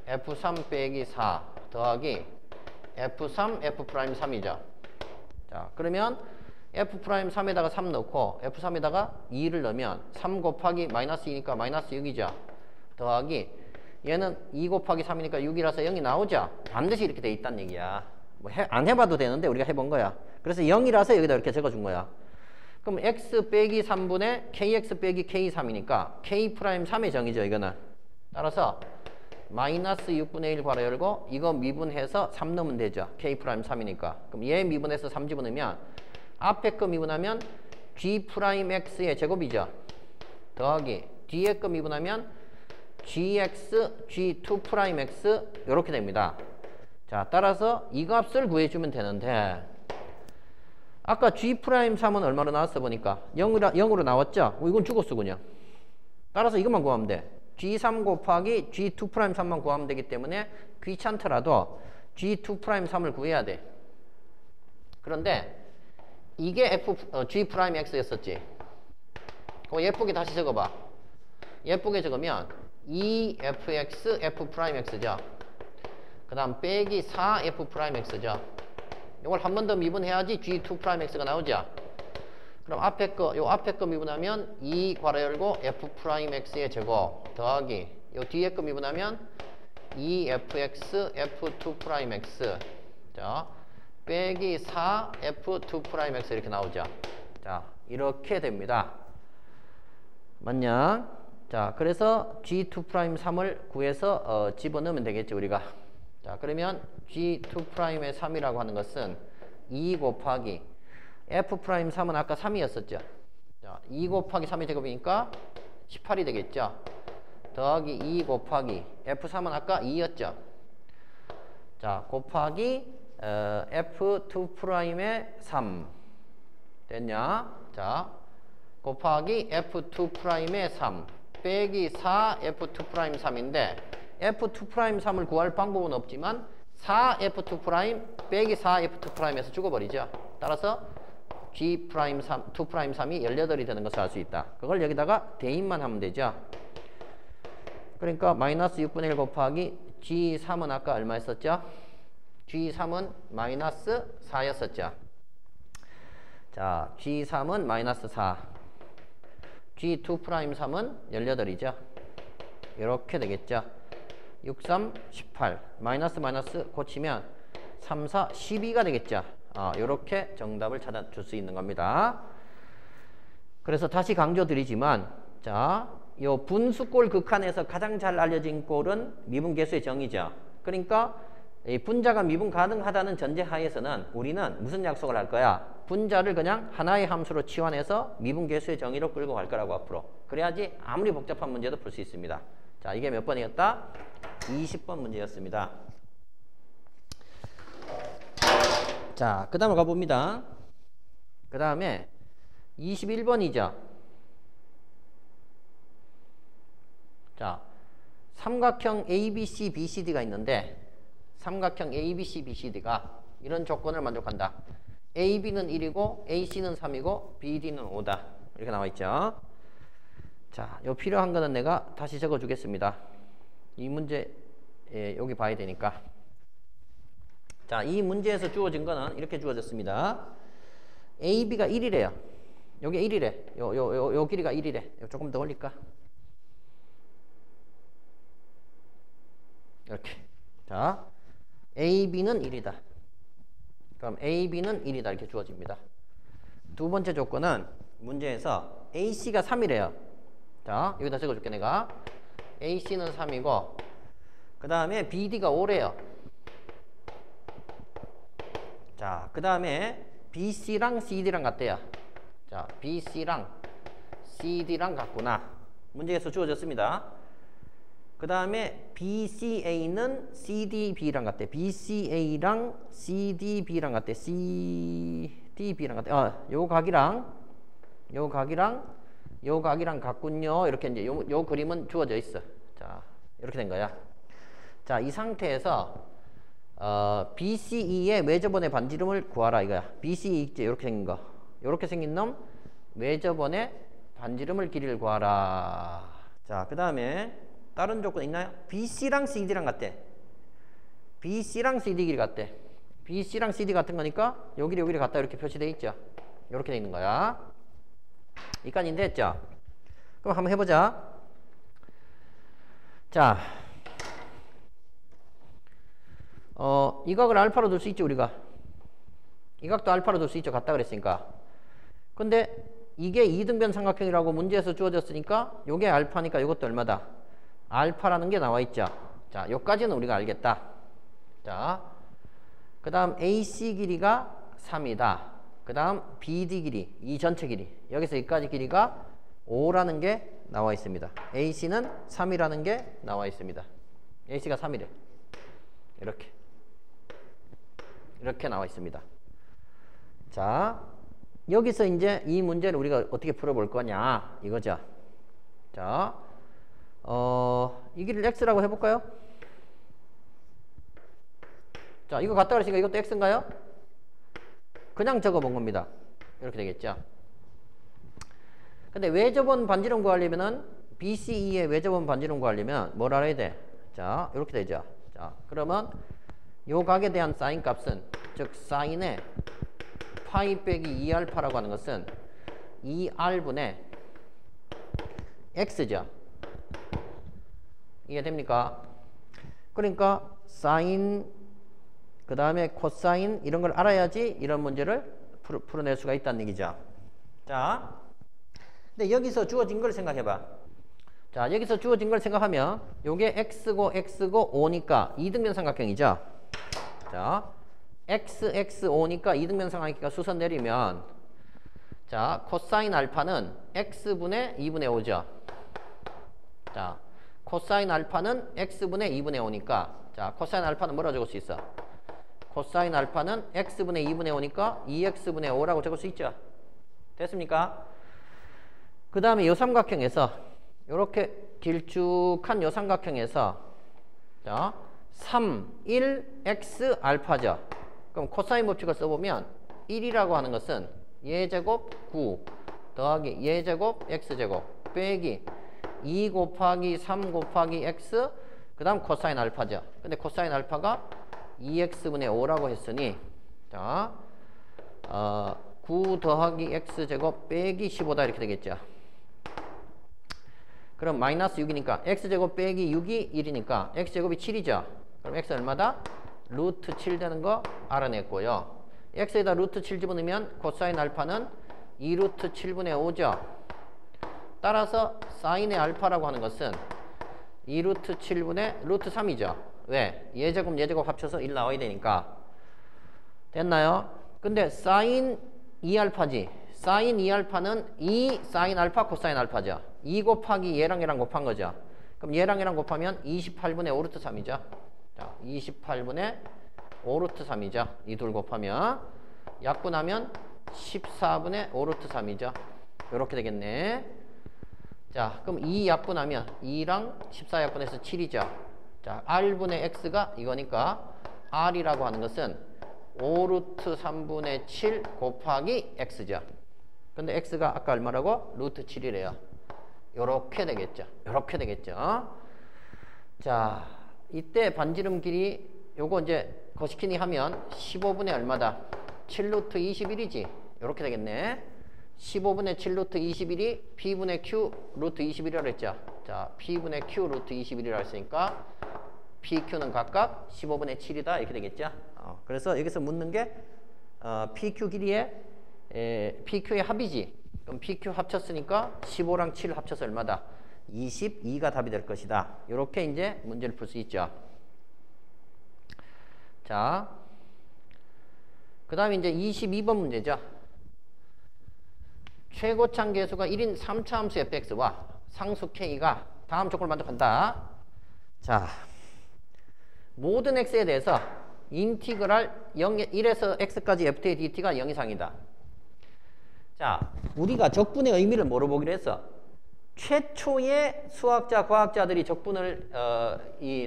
F3 빼기 4 더하기 F3, F'3이죠. 자, 그러면 F'3에다가 3 넣고 F3에다가 2를 넣으면 3 곱하기 마이너스 2니까 마이너스 6이죠. 더하기 얘는 2 곱하기 3이니까 6이라서 0이 나오죠. 반드시 이렇게 돼 있다는 얘기야. 뭐 안 해봐도 되는데 우리가 해본 거야. 그래서 0이라서 여기다 이렇게 적어준 거야. 그럼 x 빼기 3분의 kx 빼기 k3이니까 k'3의 정의죠. 이거는. 따라서 마이너스 6분의 1 괄호 열고 이거 미분해서 3 넣으면 되죠. k'3이니까. 그럼 얘 미분해서 3 집어넣으면 앞에 거 미분하면 G'X의 제곱이죠. 더하기 뒤에 거 미분하면 Gx, G2'X 이렇게 됩니다. 자, 따라서 이 값을 구해주면 되는데 아까 G'3은 얼마로 나왔어 보니까 0으로 나왔죠? 이건 죽었어 그냥. 따라서 이것만 구하면 돼. G3 곱하기 G2'3만 구하면 되기 때문에 귀찮더라도 G2'3을 구해야 돼. 그런데 이게 G'X였었지. 그거 예쁘게 다시 적어봐. 예쁘게 적으면 EFX, F'X죠. 그 다음 빼기 4F'X죠. 이걸 한 번 더 미분해야지 G2'X가 나오죠. 그럼 요 앞에 거 미분하면 2 괄호 열고 F'X의 제곱 더하기 요 뒤에 거 미분하면 2FX, F2'X 자, 빼기 4 F2'X 이렇게 나오죠. 자, 이렇게 됩니다. 맞냐? 자, 그래서 G2'3을 구해서 집어넣으면 되겠죠, 우리가. 자, 그러면 G2'의 3이라고 하는 것은 2 곱하기 F'X은 아까 3이었었죠. 자, 2 곱하기 3의 제곱이니까 18이 되겠죠. 더하기 2 곱하기 F3은 아까 2였죠. 자, 곱하기 F2'의 3 됐냐? 자, 곱하기 F2'의 3 빼기 4 F2'3인데 F2'3을 구할 방법은 없지만 4F2' 빼기 4F2'에서 죽어버리죠. 따라서 G'3, 2'3이 18이 되는 것을 알 수 있다. 그걸 여기다가 대입만 하면 되죠. 그러니까 마이너스 6분의 1 곱하기 G3은 아까 얼마였었죠? G3은 마이너스 4였었죠. 자, G3은 마이너스 4. G2'3은 18이죠. 이렇게 되겠죠. 6, 3, 18. 마이너스 마이너스 고치면 3, 4, 12가 되겠죠. 이렇게 정답을 찾아줄 수 있는 겁니다. 그래서 다시 강조드리지만 자, 요 분수꼴 극한에서 가장 잘 알려진 꼴은 미분계수의 정의죠. 그러니까 이 분자가 미분 가능하다는 전제하에서는 우리는 무슨 약속을 할 거야? 분자를 그냥 하나의 함수로 치환해서 미분계수의 정의로 끌고 갈 거라고 앞으로. 그래야지 아무리 복잡한 문제도 풀 수 있습니다. 자, 이게 몇 번이었다? 20번 문제였습니다. 자, 그 다음에 가봅니다. 그 다음에 21번이죠. 자, 삼각형 ABC, BCD가 있는데 삼각형 ABC, BCD가 이런 조건을 만족한다. AB는 1이고 AC는 3이고 BD는 5다. 이렇게 나와 있죠. 자, 요 필요한 거는 내가 다시 적어 주겠습니다. 이 문제 여기 봐야 되니까. 자, 이 문제에서 주어진 거는 이렇게 주어졌습니다. AB가 1이래요. 요게 1이래. 요 길이가 1이래. 조금 더 올릴까? 이렇게. 자, AB는 1이다. 그럼 AB는 1이다. 이렇게 주어집니다. 두 번째 조건은 문제에서 AC가 3이래요. 자, 여기다 적어줄게 내가. AC는 3이고 그 다음에 BD가 5래요. 자, 그 다음에 BC랑 CD랑 같대요. 자, BC랑 CD랑 같구나. 문제에서 주어졌습니다. 그 다음에 BCA는 CDB랑 같대. BCA랑 CDB랑 같대. CDB랑 같대. 요 각이랑 요 각이랑 같군요. 이렇게 이제 요 그림은 주어져 있어. 자, 이렇게 된 거야. 자, 이 상태에서 BCE의 외접원의 반지름을 구하라 이거야. BCE 있지? 이렇게 생긴 거. 이렇게 생긴 놈 외접원의 반지름을 길이를 구하라. 자, 그 다음에 다른 조건 있나요? BC랑 CD랑 같대. BC랑 CD 길이 같대. BC랑 CD 같은 거니까 여기를 같다 이렇게 표시되어 있죠. 이렇게 돼 있는 거야. 이까지 됐죠? 그럼 한번 해보자. 자, 이 각을 알파로 둘 수 있죠, 우리가. 이 각도 알파로 둘 수 있죠, 같다 그랬으니까. 근데 이게 이등변 삼각형이라고 문제에서 주어졌으니까 요게 알파니까 이것도 얼마다? 알파라는 게 나와 있죠. 자, 요까지는 우리가 알겠다. 자, 그 다음 AC 길이가 3이다. 그 다음 BD 길이, 이 전체 길이. 여기서 여기까지 길이가 5라는 게 나와 있습니다. AC는 3이라는 게 나와 있습니다. AC가 3이래. 이렇게 나와 있습니다. 자, 여기서 이제 이 문제를 우리가 어떻게 풀어볼 거냐 이거죠. 자, 이 길이를 x라고 해볼까요? 자, 이거 같다 그랬으니까 이것도 x인가요? 그냥 적어본 겁니다. 이렇게 되겠죠. 근데 외접원 반지름 구하려면은 BCE의 외접원 반지름 구하려면 뭘 알아야 돼? 자, 이렇게 되죠. 자, 그러면 요 각에 대한 사인 값은, 즉 사인의 파이 빼기 2알파라고 하는 것은 2r분의 x죠. 이해됩니까? 그러니까 사인 그 다음에 코사인 이런 걸 알아야지 이런 문제를 풀어낼 수가 있다는 얘기죠. 자, 근데 여기서 주어진 걸 생각해봐. 자, 여기서 주어진 걸 생각하면 요게 x고 5니까 이등변 삼각형이죠. 자, x, 5니까 이등변 삼각형이니까 수선 내리면 자, 코사인 알파는 x분의 2분의 5죠. 자, 코사인 알파는 x분의 2분의 5니까 자, 코사인 알파는 뭐라고 적을 수 있어? 코사인 알파는 x분의 2분의 5니까 2x분의 5라고 적을 수 있죠. 됐습니까? 그 다음에 요 삼각형에서 이렇게 길쭉한 요 삼각형에서 자, 3, 1, x 알파죠. 그럼 코사인 법칙을 써보면 1이라고 하는 것은 예제곱 9 더하기 예제곱 x제곱 빼기 2 곱하기 3 곱하기 x 그 다음 코사인 알파죠. 근데 코사인 알파가 2x분의 5라고 했으니 자, 9 더하기 x제곱 빼기 15다 이렇게 되겠죠. 그럼 마이너스 6이니까 x제곱 빼기 6이 1이니까 x제곱이 7이죠. 그럼 x 얼마다? 루트 7 되는 거 알아냈고요. x에다 루트 7 집어넣으면 코사인 알파는 2루트 7분의 5죠. 따라서 사인의 알파라고 하는 것은 2루트 7분의 루트 3이죠. 왜? 예제곱 합쳐서 1 나와야 되니까. 됐나요? 근데 사인 2알파지. 사인 2알파는 2 사인 알파 코사인 알파죠. 2 곱하기 얘랑 곱한 거죠. 그럼 얘랑 곱하면 28분의 5루트 3이죠. 자, 28분의 5루트 3이죠. 이 둘 곱하면 약분하면 14분의 5루트 3이죠. 이렇게 되겠네. 자, 그럼 2 약분하면 2랑 14 약분해서 7이죠. 자, r분의 x가 이거니까 r이라고 하는 것은 5루트 3분의 7 곱하기 x죠. 근데 x가 아까 얼마라고? 루트 7이래요. 요렇게 되겠죠. 요렇게 되겠죠. 자, 이때 반지름 길이 요거 이제 거시키니 하면 15분의 얼마다? 7루트 21이지. 요렇게 되겠네. 15분의 7루트 21이 p분의 q 루트 21이라고 했죠. 자, p분의 q 루트 21이라고 했으니까 pq는 각각 15분의 7이다. 이렇게 되겠죠. 그래서 여기서 묻는 게 pq 길이의 pq의 합이지. 그럼 pq 합쳤으니까 15랑 7 합쳐서 얼마다? 22가 답이 될 것이다. 이렇게 이제 문제를 풀 수 있죠. 자, 그 다음에 이제 22번 문제죠. 최고참 계수가 1인 3차 함수 fx와 상수 k가 다음 조건을 만족한다. 자, 모든 x에 대해서 인티그랄 1에서 x까지 ft의 dt가 0 이상이다. 자, 우리가 적분의 의미를 뭐로 보기로 했어? 최초의 수학자, 과학자들이 적분을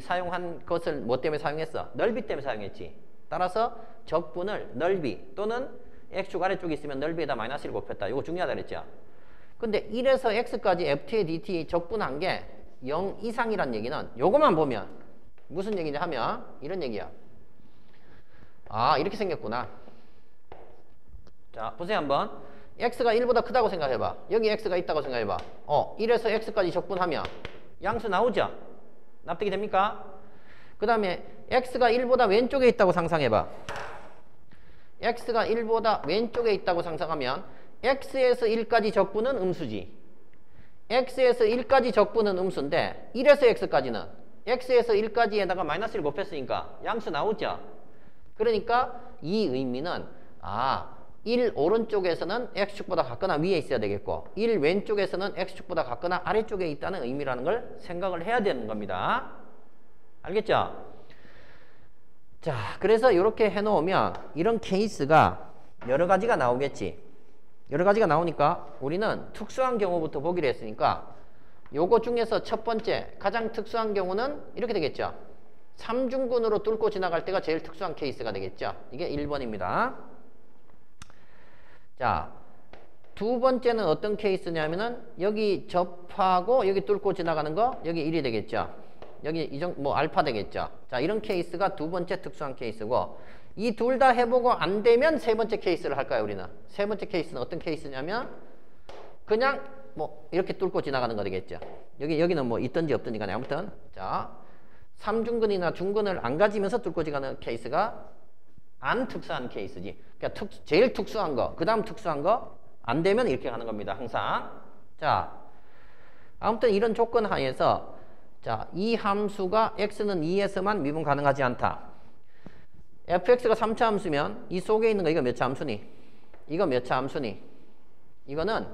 사용한 것을 뭐 때문에 사용했어? 넓이 때문에 사용했지. 따라서 적분을 넓이 또는 x축 아래쪽에 있으면 넓이에다 마이너스 1 곱했다. 이거 중요하다 그랬죠. 근데 1에서 x까지 ft의 dt 적분한 게 0 이상이란 얘기는 요것만 보면 무슨 얘기냐 하면 이런 얘기야. 아, 이렇게 생겼구나. 자, 보세요 한번. x가 1보다 크다고 생각해봐. 여기 x가 있다고 생각해봐. 1에서 x까지 적분하면 양수 나오죠? 납득이 됩니까? 그 다음에 x가 1보다 왼쪽에 있다고 상상해봐. x가 1보다 왼쪽에 있다고 상상하면 x에서 1까지 적분은 음수지. x에서 1까지 적분은 음수인데 1에서 x까지는 x에서 1까지에다가 마이너스 1 곱했으니까 양수 나오죠? 그러니까 이 의미는 1 오른쪽에서는 x축보다 같거나 위에 있어야 되겠고 1 왼쪽에서는 x축보다 같거나 아래쪽에 있다는 의미라는 걸 생각을 해야 되는 겁니다. 알겠죠? 자, 그래서 이렇게 해놓으면 이런 케이스가 여러 가지가 나오겠지. 여러 가지가 나오니까 우리는 특수한 경우부터 보기로 했으니까 요거 중에서 첫 번째 가장 특수한 경우는 이렇게 되겠죠. 3중근으로 뚫고 지나갈 때가 제일 특수한 케이스가 되겠죠. 이게 1번입니다. 자, 두 번째는 어떤 케이스냐면은 여기 접하고 여기 뚫고 지나가는 거 여기 1이 되겠죠. 여기 알파 되겠죠. 자, 이런 케이스가 두 번째 특수한 케이스고 이 둘 다 해보고 안 되면 세 번째 케이스를 할까요, 우리는? 세 번째 케이스는 어떤 케이스냐면 그냥 이렇게 뚫고 지나가는 거 되겠죠. 여기는 있든지 없든지 간에 아무튼 자, 3중근이나 중근을 안 가지면서 뚫고 지나가는 케이스가 안 특수한 케이스지. 그러니까 제일 특수한 거, 그 다음 특수한 거 안 되면 이렇게 가는 겁니다. 항상. 자, 아무튼 이런 조건 하에서 자, 이 함수가 x는 2에서만 미분 가능하지 않다. fx가 3차 함수면 이 속에 있는 거 이거 몇 차 함수니? 이거 몇 차 함수니? 이거는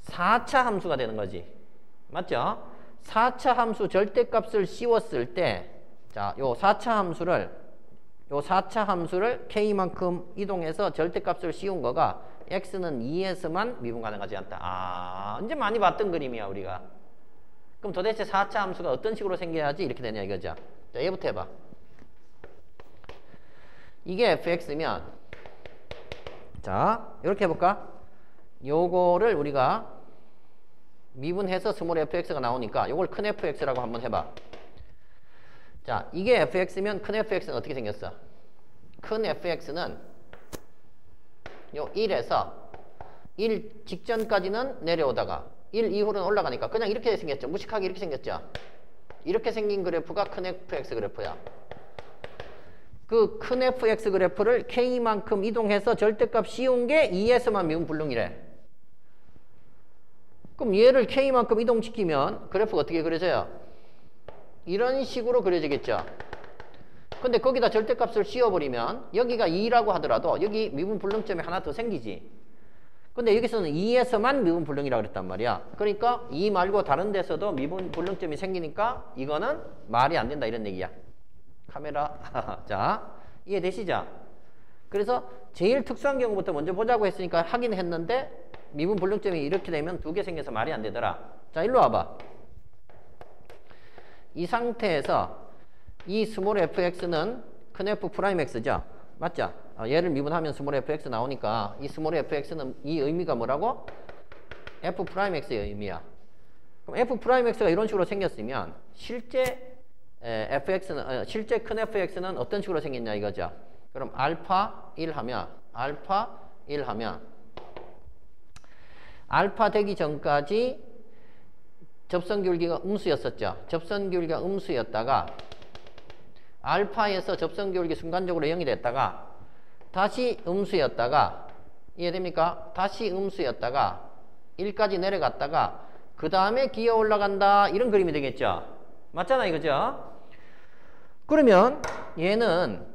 4차 함수가 되는 거지. 맞죠? 4차 함수 절대값을 씌웠을 때 자, 요 4차 함수를 k만큼 이동해서 절대값을 씌운 거가 x는 2에서만 미분 가능하지 않다. 이제 많이 봤던 그림이야, 우리가. 그럼 도대체 4차 함수가 어떤 식으로 생겨야지 이렇게 되냐 이거죠. 자, 얘부터 해봐. 이게 fx면 자, 이렇게 해볼까? 요거를 우리가 미분해서 스몰 fx가 나오니까 요걸 큰 fx라고 한번 해봐. 자, 이게 fx면 큰 fx는 어떻게 생겼어? 큰 fx는 요 1에서 1 직전까지는 내려오다가 1 이후로는 올라가니까 그냥 이렇게 생겼죠. 무식하게 이렇게 생겼죠. 이렇게 생긴 그래프가 큰 fx 그래프야. 그 큰 fx 그래프를 k만큼 이동해서 절대값 씌운 게 2에서만 미분 불능이래. 그럼 얘를 k만큼 이동시키면 그래프가 어떻게 그려져요? 이런 식으로 그려지겠죠. 근데 거기다 절대값을 씌워버리면 여기가 2라고 하더라도 여기 미분 불능점이 하나 더 생기지. 근데 여기서는 2에서만 미분 불능이라고 그랬단 말이야. 그러니까 2 말고 다른 데서도 미분 불능점이 생기니까 이거는 말이 안 된다 이런 얘기야. 카메라. 자, 이해되시죠? 그래서 제일 특수한 경우부터 먼저 보자고 했으니까 하긴 했는데 미분 불능점이 이렇게 되면 두 개 생겨서 말이 안 되더라. 자, 일로 와봐. 이 상태에서 이 스몰 fx는 큰 f 프라임 x죠. 맞죠? 얘를 미분하면 스몰 fx 나오니까 이 스몰 fx는 이 의미가 뭐라고? f'x의 의미야. 그럼 f'x가 이런 식으로 생겼으면 실제 fx는 실제 큰 fx는 어떤 식으로 생겼냐 이거죠. 그럼 알파 1 하면 알파 되기 전까지 접선기울기가 음수였었죠. 접선기울기가 음수였다가 알파에서 접선기울기 순간적으로 0이 됐다가 다시 음수였다가 이해됩니까? 다시 음수였다가 1까지 내려갔다가 그 다음에 기어 올라간다 이런 그림이 되겠죠. 맞잖아 이거죠? 그러면 얘는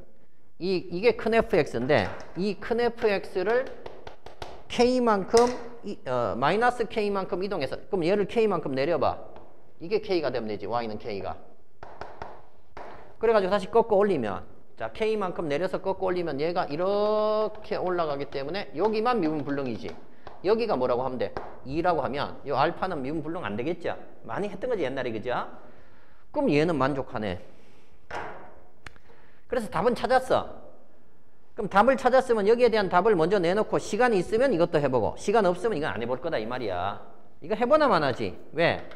이게 큰 fx인데 이 큰 fx를 k만큼 마이너스 k만큼 이동해서 그럼 얘를 k만큼 내려봐. 이게 k가 되면 되지. y는 k가. 그래가지고 다시 꺾어 올리면 자 k만큼 내려서 꺾어 올리면 얘가 이렇게 올라가기 때문에 여기만 미분불능이지. 여기가 뭐라고 하면 돼? 2라고 하면 이 알파는 미분불능 안 되겠죠? 많이 했던 거지 옛날에 그죠? 그럼 얘는 만족하네. 그래서 답은 찾았어. 그럼 답을 찾았으면 여기에 대한 답을 먼저 내놓고 시간이 있으면 이것도 해보고 시간 없으면 이건 안 해볼 거다 이 말이야. 이거 해보나만 하지. 왜?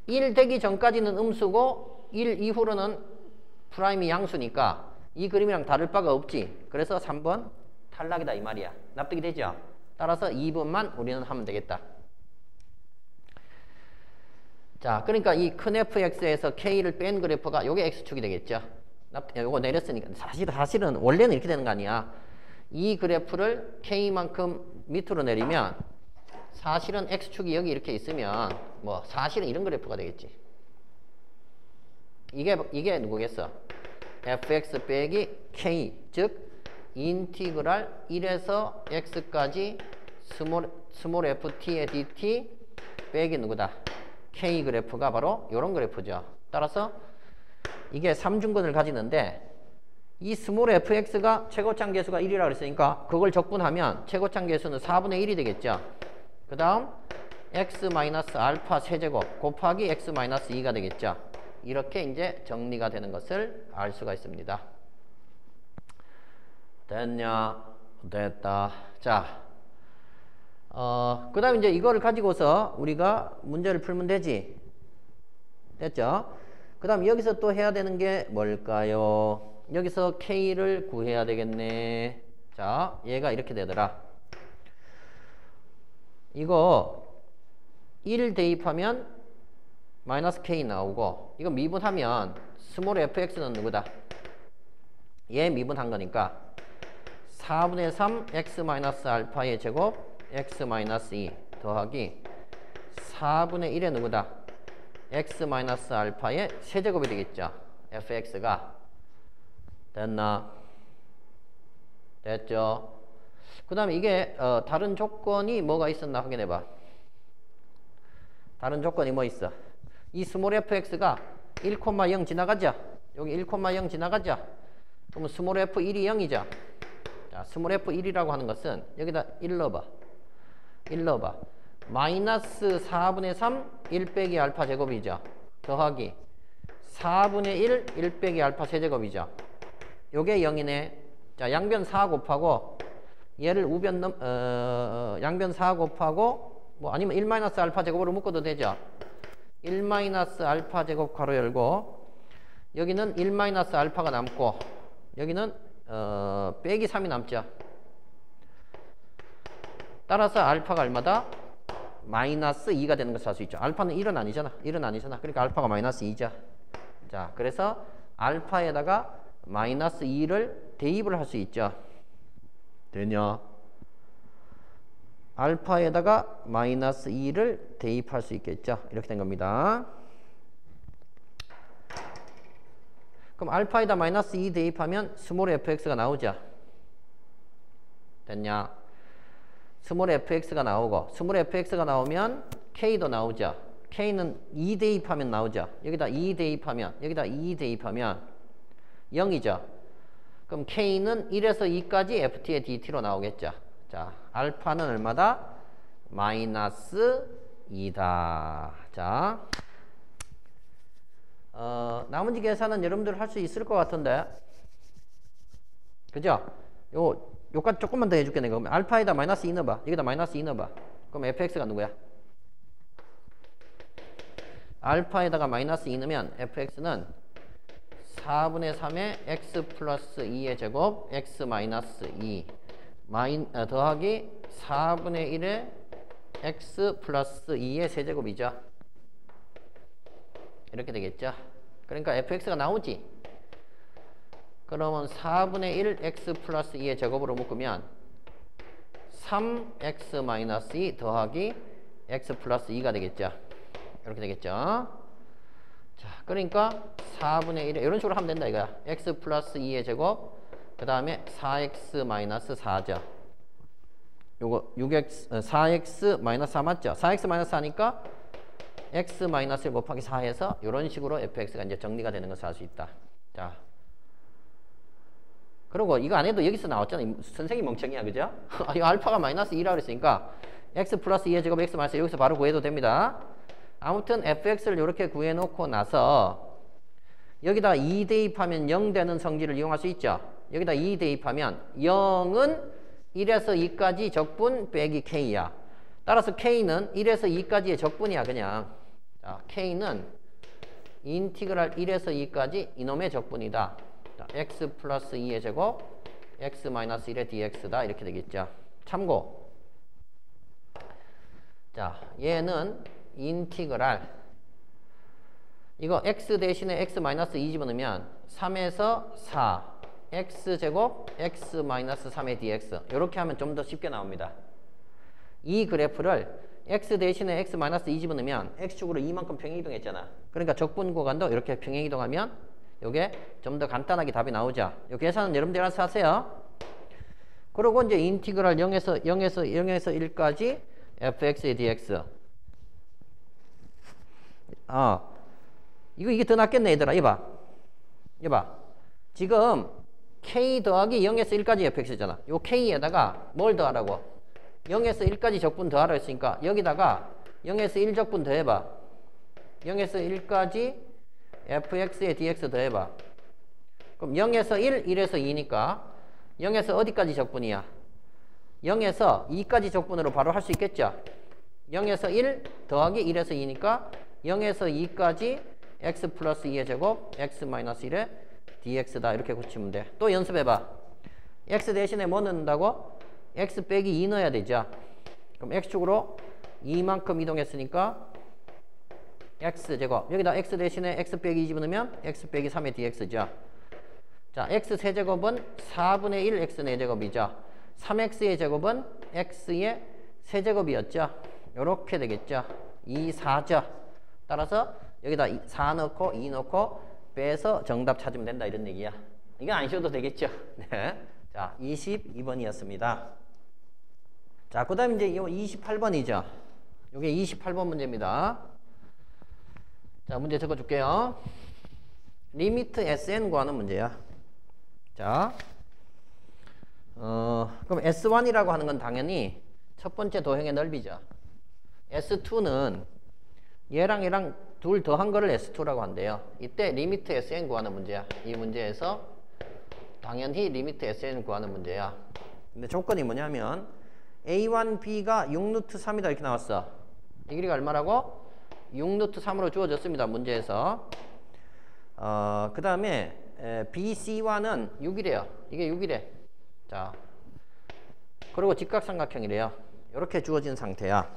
1 되기 전까지는 음수고 1 이후로는 프라임이 양수니까 이 그림이랑 다를 바가 없지. 그래서 3번 탈락이다 이 말이야. 납득이 되죠? 따라서 2번만 우리는 하면 되겠다. 자, 그러니까 이 큰 fx에서 k를 뺀 그래프가 요게 x축이 되겠죠. 요거 내렸으니까 사실은 원래는 이렇게 되는 거 아니야. 이 그래프를 k만큼 밑으로 내리면 사실은 x축이 여기 이렇게 있으면 뭐 사실은 이런 그래프가 되겠지. 이게 누구겠어? fx 빼기 k 즉 인티그랄 1에서 x까지 스몰 ft의 dt 빼기 누구다? k 그래프가 바로 이런 그래프죠. 따라서 이게 3중근을 가지는데 이 스몰 fx가 최고창 계수가 1이라고 그랬으니까 그걸 적분하면 최고창 계수는 4분의 1이 되겠죠. 그 다음 x-알파 세제곱 곱하기 x-2가 되겠죠. 이렇게 이제 정리가 되는 것을 알 수가 있습니다. 됐냐? 됐다. 자, 그 다음에 이제 이거를 가지고서 우리가 문제를 풀면 되지. 됐죠? 그 다음 여기서 또 해야 되는 게 뭘까요? 여기서 k를 구해야 되겠네. 자, 얘가 이렇게 되더라. 이거 1 대입하면 마이너스 k 나오고 이거 미분하면 스몰 fx는 누구다? 얘 미분한 거니까 4분의 3 x-알파의 제곱 x-2 더하기 4분의 1의 누구다? x-알파의 세제곱이 되겠죠. fx가. 됐나? 됐죠? 그 다음에 이게 다른 조건이 뭐가 있었나 확인해봐. 다른 조건이 뭐 있어? 이 스몰 fx가 1,0 지나가죠? 여기 1,0 지나가죠? 그러면 스몰 f1이 0이죠? 자, 스몰 f1이라고 하는 것은 여기다 1 넣어봐. 1 넣어봐. 마이너스 4분의 3 1 빼기 알파 제곱이죠. 더하기 4분의 1 1 빼기 알파 세제곱이죠. 요게 0이네. 자, 양변 4 곱하고 얘를 우변 양변 4 곱하고 뭐 아니면 1 마이너스 알파 제곱으로 묶어도 되죠. 1 마이너스 알파 제곱 괄호 열고 여기는 1 마이너스 알파가 남고 여기는 빼기 3이 남죠. 따라서 알파가 얼마다? 마이너스 2가 되는 것을 알 수 있죠. 알파는 1은 아니잖아. 1은 아니잖아. 그러니까 알파가 마이너스 2죠. 자, 그래서 알파에다가 마이너스 2를 대입을 할 수 있죠. 되냐? 알파에다가 마이너스 2를 대입할 수 있겠죠. 이렇게 된 겁니다. 그럼 알파에다 마이너스 2 대입하면 스몰 fx가 나오죠. 됐냐? 스몰 fx가 나오고 스몰 fx가 나오면 k도 나오죠. k는 2 대입하면 나오죠. 여기다 2 대입하면 여기다 2 대입하면 0이죠. 그럼 k는 1에서 2까지 ft의 dt로 나오겠죠. 자, 알파는 얼마다? 마이너스 2다. 자, 나머지 계산은 여러분들 할 수 있을 것 같은데 그죠? 요까지 조금만 더 해줄게 내가. 그러면 알파에다 마이너스 2 넣어봐. 여기다 마이너스 2 넣어봐. 그럼 fx가 누구야? 알파에다가 마이너스 2 넣으면 fx는 4분의 3의 x 플러스 2의 제곱 x 마이너스 2 더하기 4분의 1의 x 플러스 2의 세제곱이죠. 이렇게 되겠죠. 그러니까 fx가 나오지. 그러면 4분의 1 x 플러스 2의 제곱으로 묶으면 3x 마이너스 2 더하기 x 플러스 2가 되겠죠. 이렇게 되겠죠. 자, 그러니까 4분의 1에 이런 식으로 하면 된다 이거야. x 플러스 2의 제곱 그 다음에 4x 마이너스 4죠. 요거 4x 마이너스 4 맞죠? 4x 마이너스 4니까 x 마이너스 1 곱하기 4해서 이런 식으로 fx가 이제 정리가 되는 것을 알 수 있다. 자, 그리고 이거 안 해도 여기서 나왔잖아. 선생님 멍청이야, 그죠? 이 알파가 마이너스 2라고 그랬으니까 x 플러스 2의 제곱 x 마이너스 여기서 바로 구해도 됩니다. 아무튼 fx를 이렇게 구해놓고 나서 여기다 2 대입하면 0 되는 성질을 이용할 수 있죠. 여기다 2 대입하면 0은 1에서 2까지 적분 빼기 k야. 따라서 k는 1에서 2까지의 적분이야 그냥. 자, k는 인티그랄 1에서 2까지 이놈의 적분이다. 자, x 플러스 2의 제곱 x 마이너스 1의 dx다. 이렇게 되겠죠. 참고. 자, 얘는 인티그랄 이거 x 대신에 x 마이너스 2 집어넣으면 3에서 4 x제곱 x 마이너스 3의 dx 이렇게 하면 좀 더 쉽게 나옵니다. 이 그래프를 x 대신에 x 마이너스 2 집어넣으면 x축으로 이만큼 평행이동했잖아. 그러니까 적분 구간도 이렇게 평행이동하면 이게 좀 더 간단하게 답이 나오죠. 이 계산은 여러분들이 알아서 하세요. 그리고 이제 인티그랄 0에서 1까지 fx의 dx 이게 더 낫겠네 얘들아. 이봐 지금 k 더하기 0에서 1까지 fx잖아. 요 k에다가 뭘 더하라고? 0에서 1까지 적분 더하라 했으니까 여기다가 0에서 1 적분 더해봐. 0에서 1까지 fx의 dx 더해봐. 그럼 0에서 1, 1에서 2니까 0에서 어디까지 적분이야? 0에서 2까지 적분으로 바로 할 수 있겠죠? 0에서 1 더하기 1에서 2니까 0에서 2까지 x 플러스 2의 제곱 x 마이너스 1의 dx다. 이렇게 고치면 돼. 또 연습해봐. x 대신에 뭐 넣는다고? x 빼기 2 넣어야 되죠. 그럼 x축으로 2만큼 이동했으니까 x제곱 여기다 x 대신에 x 빼기 2 집어넣으면 x 빼기 3의 dx죠. 자, x 세제곱은 4분의 1 x 4제곱이죠. 3x의 제곱은 x의 세제곱이었죠. 요렇게 되겠죠. 2, 4죠. 따라서 여기다 4 넣고 2 넣고 빼서 정답 찾으면 된다 이런 얘기야. 이건 안 쉬어도 되겠죠. 네. 자, 22번이었습니다. 자, 그 다음에 이제 이 28번이죠. 이게 28번 문제입니다. 자, 문제 적어줄게요. 리미트 Sn 구하는 문제야. 자, 그럼 S1이라고 하는 건 당연히 첫 번째 도형의 넓이죠. S2는 얘랑 둘 더한 거를 S2라고 한대요. 이때 리미트 Sn 구하는 문제야. 이 문제에서 당연히 리미트 Sn 구하는 문제야. 근데 조건이 뭐냐면 A1, B가 6루트 3이다 이렇게 나왔어. 이 길이가 얼마라고? 6루트 3으로 주어졌습니다. 문제에서. 그 다음에 BC1은 6이래요. 이게 6이래. 자, 그리고 직각삼각형이래요. 이렇게 주어진 상태야.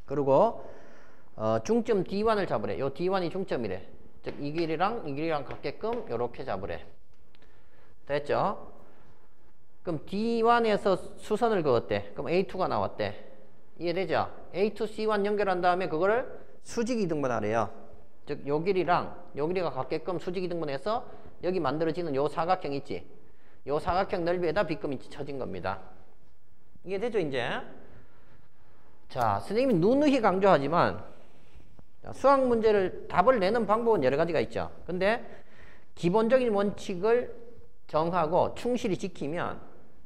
그리고 중점 D1을 잡으래. 요 D1이 중점이래. 즉 이 길이랑 같게끔 이렇게 잡으래. 됐죠? 그럼 D1에서 수선을 그었대. 그럼 A2가 나왔대. 이해되죠? A2, C1 연결한 다음에 그거를 수직 이등분하래요. 즉 요 길이랑 요 길이가 같게끔 수직 이등분해서 여기 만들어지는 요 사각형 있지? 요 사각형 넓이에다 빗금이 쳐진 겁니다. 이해되죠 이제? 자, 선생님이 누누이 강조하지만 수학 문제를 답을 내는 방법은 여러 가지가 있죠. 근데 기본적인 원칙을 정하고 충실히 지키면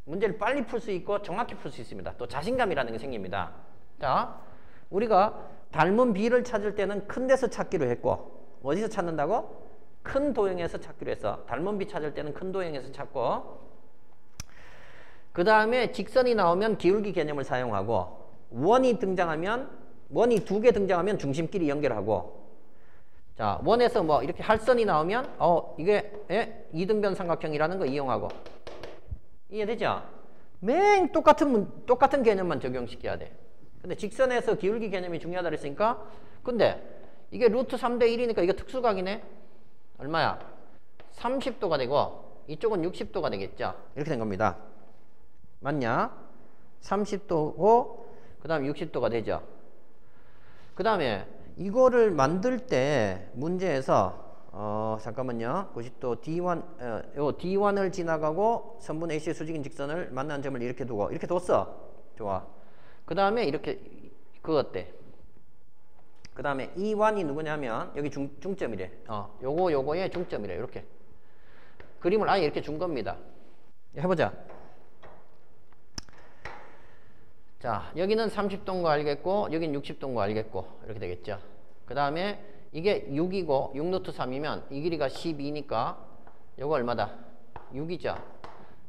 문제를 빨리 풀 수 있고 정확히 풀 수 있습니다. 또 자신감이라는 게 생깁니다. 자, 우리가 닮은 비를 찾을 때는 큰 데서 찾기로 했고 어디서 찾는다고? 큰 도형에서 찾기로 했어. 닮은 비 찾을 때는 큰 도형에서 찾고, 그 다음에 직선이 나오면 기울기 개념을 사용하고, 원이 등장하면, 원이 두 개 등장하면 중심끼리 연결하고, 자, 원에서 뭐 이렇게 할선이 나오면 이게 이등변 삼각형이라는 거 이용하고. 이해되죠? 맹 똑같은 개념만 적용시켜야 돼. 근데 직선에서 기울기 개념이 중요하다 그랬으니까, 근데 이게 루트 3대 1이니까 이게 특수각이네. 얼마야? 30도가 되고 이쪽은 60도가 되겠죠. 이렇게 된 겁니다. 맞냐? 30도고 그 다음에 60도가 되죠. 그 다음에 이거를 만들 때 문제에서 잠깐만요. 90도 D1 요 D1을 지나가고 선분 AC의 수직인 직선을 만나는 점을 이렇게 두고 이렇게 뒀어. 좋아. 그 다음에 이렇게 그거 어때? 그 다음에 E1이 누구냐면 여기 중점이래. 요거의 중점이래. 이렇게 그림을 아예 이렇게 준 겁니다. 해보자. 자, 여기는 30도인 거 알겠고 여긴 60도인 거 알겠고 이렇게 되겠죠. 그 다음에 이게 6이고 6루트 3이면 이 길이가 12니까 요거 얼마다? 6이죠.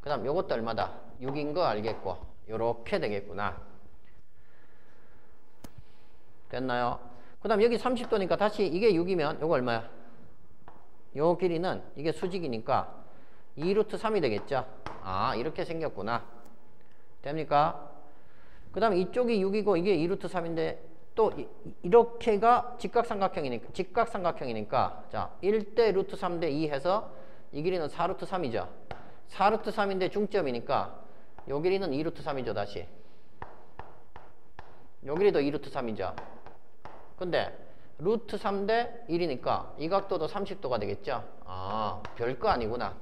그 다음 요것도 얼마다? 6인 거 알겠고 요렇게 되겠구나. 됐나요? 그 다음 여기 30도니까 다시 이게 6이면 요거 얼마야? 요 길이는 이게 수직이니까 2루트 3이 되겠죠. 아, 이렇게 생겼구나. 됩니까? 그 다음에 이쪽이 6이고 이게 2루트 3인데 또 이렇게가 직각삼각형이니까 자, 1대 루트 3대 2 해서 이 길이는 4루트 3이죠. 4루트 3인데 중점이니까 요 길이는 2루트 3이죠. 다시 요 길이도 2루트 3이죠. 근데 루트 3대 1이니까 이 각도도 30도가 되겠죠. 아, 별거 아니구나.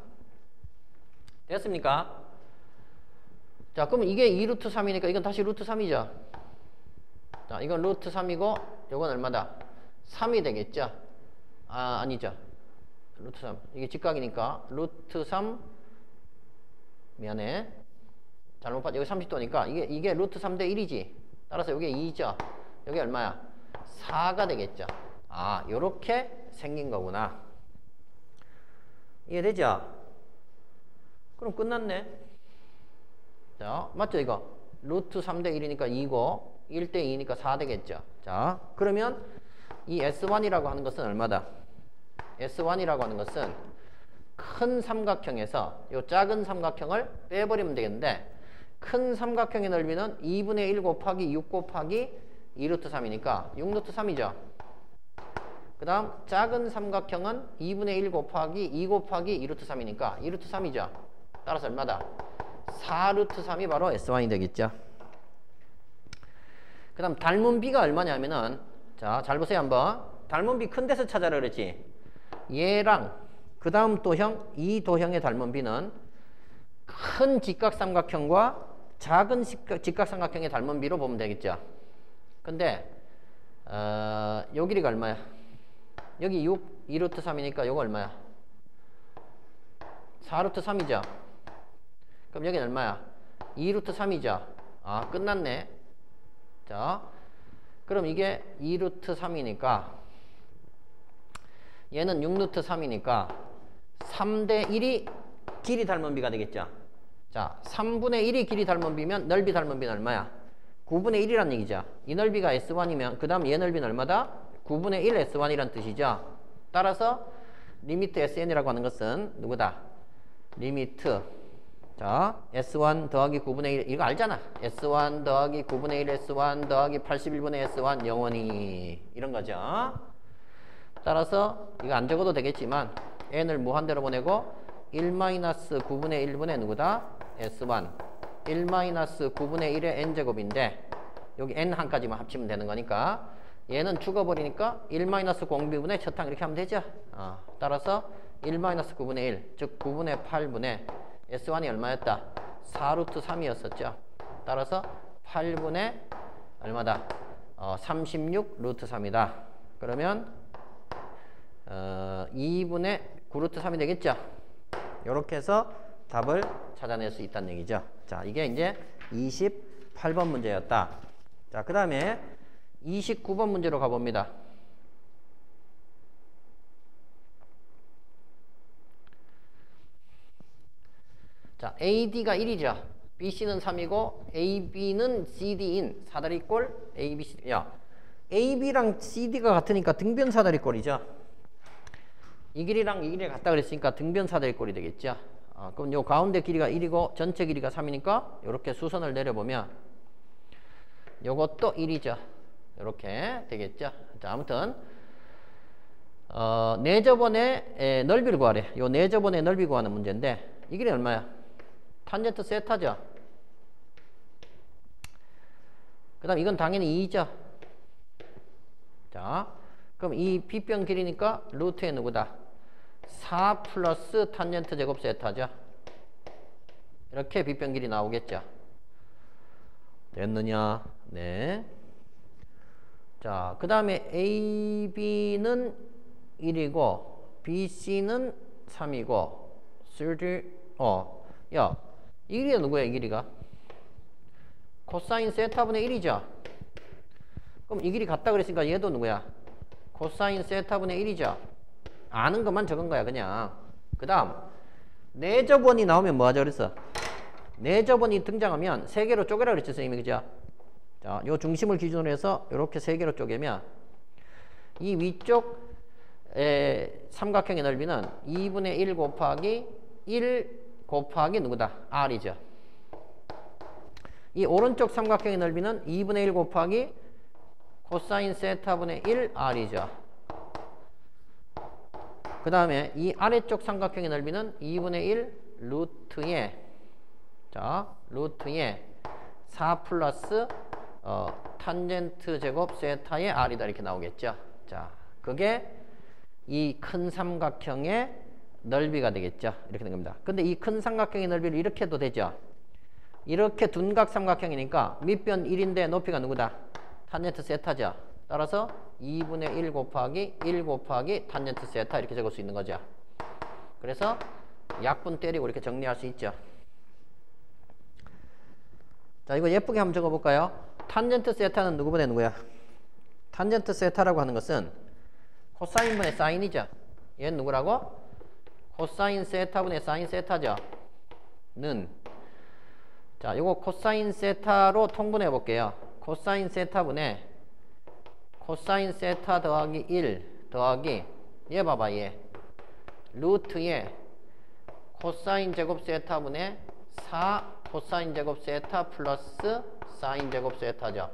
됐습니까? 자, 그러면 이게 2루트 3이니까 이건 다시 루트 3이죠. 자, 이건 루트 3이고 이건 얼마다? 3이 되겠죠. 아, 아니죠. 루트 3. 이게 직각이니까 루트 3 미안해. 잘못 봤. 여기 30도니까 이게 루트 3대 1이지. 따라서 이게 2죠. 여기 얼마야? 4가 되겠죠. 아, 요렇게 생긴 거구나. 이해되죠? 그럼 끝났네. 자, 맞죠 이거? 루트 3대 1이니까 2고 1대 2니까 4 되겠죠. 자, 그러면 이 S1이라고 하는 것은 얼마다? S1이라고 하는 것은 큰 삼각형에서 요 작은 삼각형을 빼버리면 되겠는데 큰 삼각형의 넓이는 2분의 1 곱하기 6 곱하기 2루트 3이니까 6루트 3이죠. 그 다음 작은 삼각형은 2분의 1 곱하기 2 곱하기 2루트 3이니까 2루트 3이죠. 따라서 얼마다? 4루트 3이 바로 S1이 되겠죠. 그 다음 닮은 비가 얼마냐면은 자, 잘 보세요 한번. 닮은 비 큰 데서 찾아라 그랬지. 얘랑 그 다음 도형 이 도형의 닮은 비는 큰 직각삼각형과 작은 직각삼각형의 닮은 비로 보면 되겠죠. 근데 요 길이가 얼마야? 여기 6 2루트 3이니까 요거 얼마야? 4루트 3이죠. 그럼 여기는 얼마야? 2루트 3이죠. 아, 끝났네. 자, 그럼 이게 2루트 3이니까 얘는 6루트 3이니까 3대 1이 길이 닮은 비가 되겠죠. 자, 3분의 1이 길이 닮은 비면 넓이 닮은 비는 얼마야? 9분의 1이란 얘기죠. 이 넓이가 S1이면 그 다음 얘 넓이는 얼마다? 9분의 1 S1이란 뜻이죠. 따라서 리미트 SN이라고 하는 것은 누구다? 리미트 자, S1 더하기 9분의 1 이거 알잖아. S1 더하기 9분의 1 S1 더하기 81분의 S1 영원히 이런 거죠. 따라서 이거 안 적어도 되겠지만 n을 무한대로 보내고 1-9분의 1분의 누구다? S1 1-9분의 1의 n제곱인데 여기 n1까지만 합치면 되는 거니까 얘는 죽어버리니까 1-0비분의 첫항 이렇게 하면 되죠. 따라서 1-9분의 1 즉 9분의 8분의 S1이 얼마였다? 4루트 3이었었죠. 따라서 8분의 얼마다? 36 루트 3이다. 그러면 2분의 9루트 3이 되겠죠. 이렇게 해서 답을 찾아낼 수 있다는 얘기죠. 자, 이게 이제 28번 문제였다. 자, 그 다음에 29번 문제로 가봅니다. 자, AD가 1이죠. BC는 3이고 AB는 CD인 사다리꼴 ABC. 야, AB랑 CD가 같으니까 등변 사다리꼴이죠. 이 길이랑 이 길이 같다 그랬으니까 등변 사다리꼴이 되겠죠. 그럼 요 가운데 길이가 1이고 전체 길이가 3이니까 이렇게 수선을 내려보면 요것도 1이죠. 이렇게 되겠죠. 자, 아무튼 내저번의 넓이를 구하래. 요 내저번의 넓이 구하는 문제인데 이 길이 얼마야? 탄젠트 세타죠. 그 다음 이건 당연히 2죠. 자, 그럼 이 B변 길이니까 루트의 누구다? 4 플러스 탄젠트 제곱 세타죠. 이렇게 B변 길이 나오겠죠. 됐느냐? 네. 자, 그 다음에 AB는 1이고 BC는 3이고 30, 야, 이 길이가 누구야? 이 길이가 코사인 세타분의 1이죠. 그럼 이 길이 같다 그랬으니까 얘도 누구야? 코사인 세타분의 1이죠. 아는 것만 적은 거야 그냥. 그 다음 내저번이 나오면 뭐 하자 그랬어? 내저번이 등장하면 세 개로 쪼개라 그랬지 선생님이. 그죠? 자, 요 중심을 기준으로 해서 이렇게 세 개로 쪼개면 이 위쪽 삼각형의 넓이는 2분의 1 곱하기 1 곱하기 누구다? R이죠. 이 오른쪽 삼각형의 넓이는 2분의 1 곱하기 코사인 세타분의 1 R이죠. 그 다음에 이 아래쪽 삼각형의 넓이는 2분의 1 루트의 루트의 4 플러스 탄젠트 제곱 세타의 R이다 이렇게 나오겠죠. 자, 그게 이 큰 삼각형의 넓이가 되겠죠. 이렇게 된 겁니다. 근데 이 큰 삼각형의 넓이를 이렇게 해도 되죠. 이렇게 둔각 삼각형이니까 밑변 1인데 높이가 누구다? 탄젠트 세타죠. 따라서 2분의 1 곱하기 1 곱하기 탄젠트 세타 이렇게 적을 수 있는 거죠. 그래서 약분 때리고 이렇게 정리할 수 있죠. 자, 이거 예쁘게 한번 적어볼까요? 탄젠트 세타는 누구분의 누구야? 탄젠트 세타라고 하는 것은 코사인분의 사인이죠. 얘는 누구라고? 코사인 세타분의 사인 세타죠. 자, 요거 코사인 세타로 통분해 볼게요. 코사인 세타분의 코사인 세타 더하기 1 더하기 얘 봐봐 얘 루트의 코사인 제곱 세타분의 4 코사인 제곱 세타 플러스 사인 제곱 세타죠.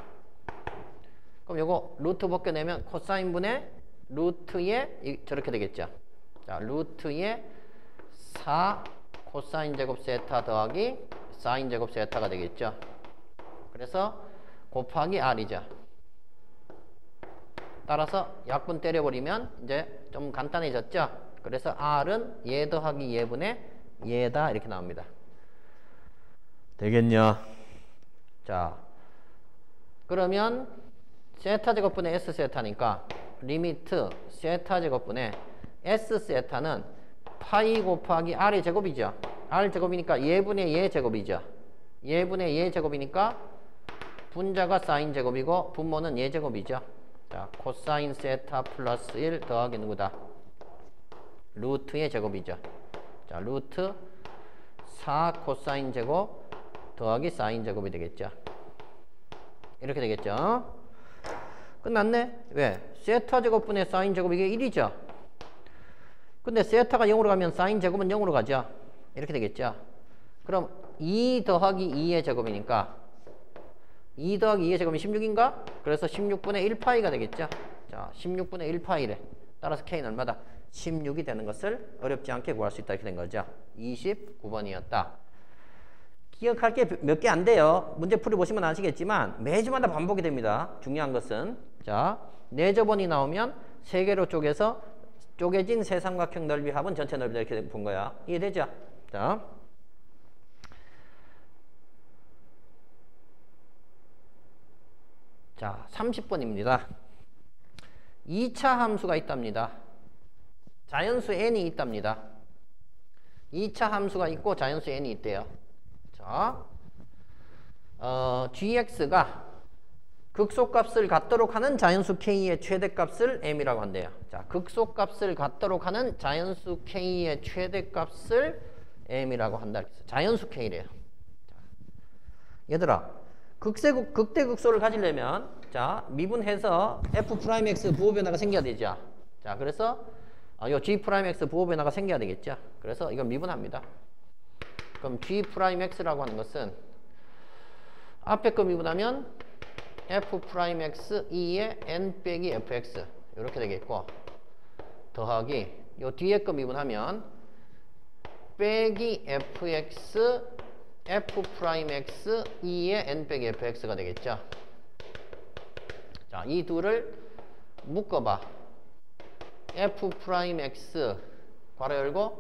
그럼 요거 루트 벗겨내면 코사인분의 루트의 저렇게 되겠죠. 자, 루트의 4 코사인 제곱 세타 더하기 사인 제곱 세타가 되겠죠. 그래서 곱하기 R이죠. 따라서 약분 때려버리면 이제 좀 간단해졌죠. 그래서 R은 얘 더하기 얘분의 얘다 이렇게 나옵니다. 되겠냐? 자, 그러면 세타 제곱분의 S 세타니까 리미트 세타 제곱분의 S 세타는 파이 곱하기 R의 제곱이죠. R 제곱이니까 얘분의 얘 제곱이죠. 얘분의 얘 제곱이니까 분자가 사인 제곱이고 분모는 얘 제곱이죠. 자, 코사인 세타 플러스 1 더하기 누구다? 루트의 제곱이죠. 자, 루트 4 코사인 제곱 더하기 사인 제곱이 되겠죠. 이렇게 되겠죠. 끝났네? 왜? 세타 제곱분의 사인 제곱 이게 1이죠. 근데 세타가 0으로 가면 사인 제곱은 0으로 가죠. 이렇게 되겠죠. 그럼 2 더하기 2의 제곱이니까 2 더하기 2의 제곱이 16인가? 그래서 16분의 1파이가 되겠죠. 자, 16분의 1파이래. 따라서 K는 얼마다? 16이 되는 것을 어렵지 않게 구할 수 있다 이렇게 된 거죠. 29번이었다. 기억할 게 몇 개 안 돼요. 문제 풀이 보시면 아시겠지만 매주마다 반복이 됩니다. 중요한 것은 자, 내저번이 나오면 세 개로 쪼개서 쪼개진 세 삼각형 넓이 합은 전체 넓이다 이렇게 본 거야. 이해되죠? 자, 자 30번입니다. 2차 함수가 있답니다. 자연수 n이 있답니다. 2차 함수가 있고 자연수 n이 있대요. 자, gx가 극소값을 갖도록 하는 자연수 k의 최대값을 m이라고 한대요. 자, 극소값을 갖도록 하는 자연수 k의 최대값을 m이라고 한다. 자연수 K래요. 자, 얘들아, 극대극소를 가지려면 자 미분해서 f'x 부호 변화가 생겨야 되죠. 자 그래서 요 g'x 부호 변화가 생겨야 되겠죠. 그래서 이건 미분합니다. 그럼 g'x라고 하는 것은 앞에 거 미분하면 f'x 2의 n 빼기 fx 이렇게 되겠고, 더하기 요 뒤에 거 미분하면 빼기 fx f'x 2의 n 빼기 fx가 되겠죠. 자, 이 둘을 묶어봐. f'x 괄호 열고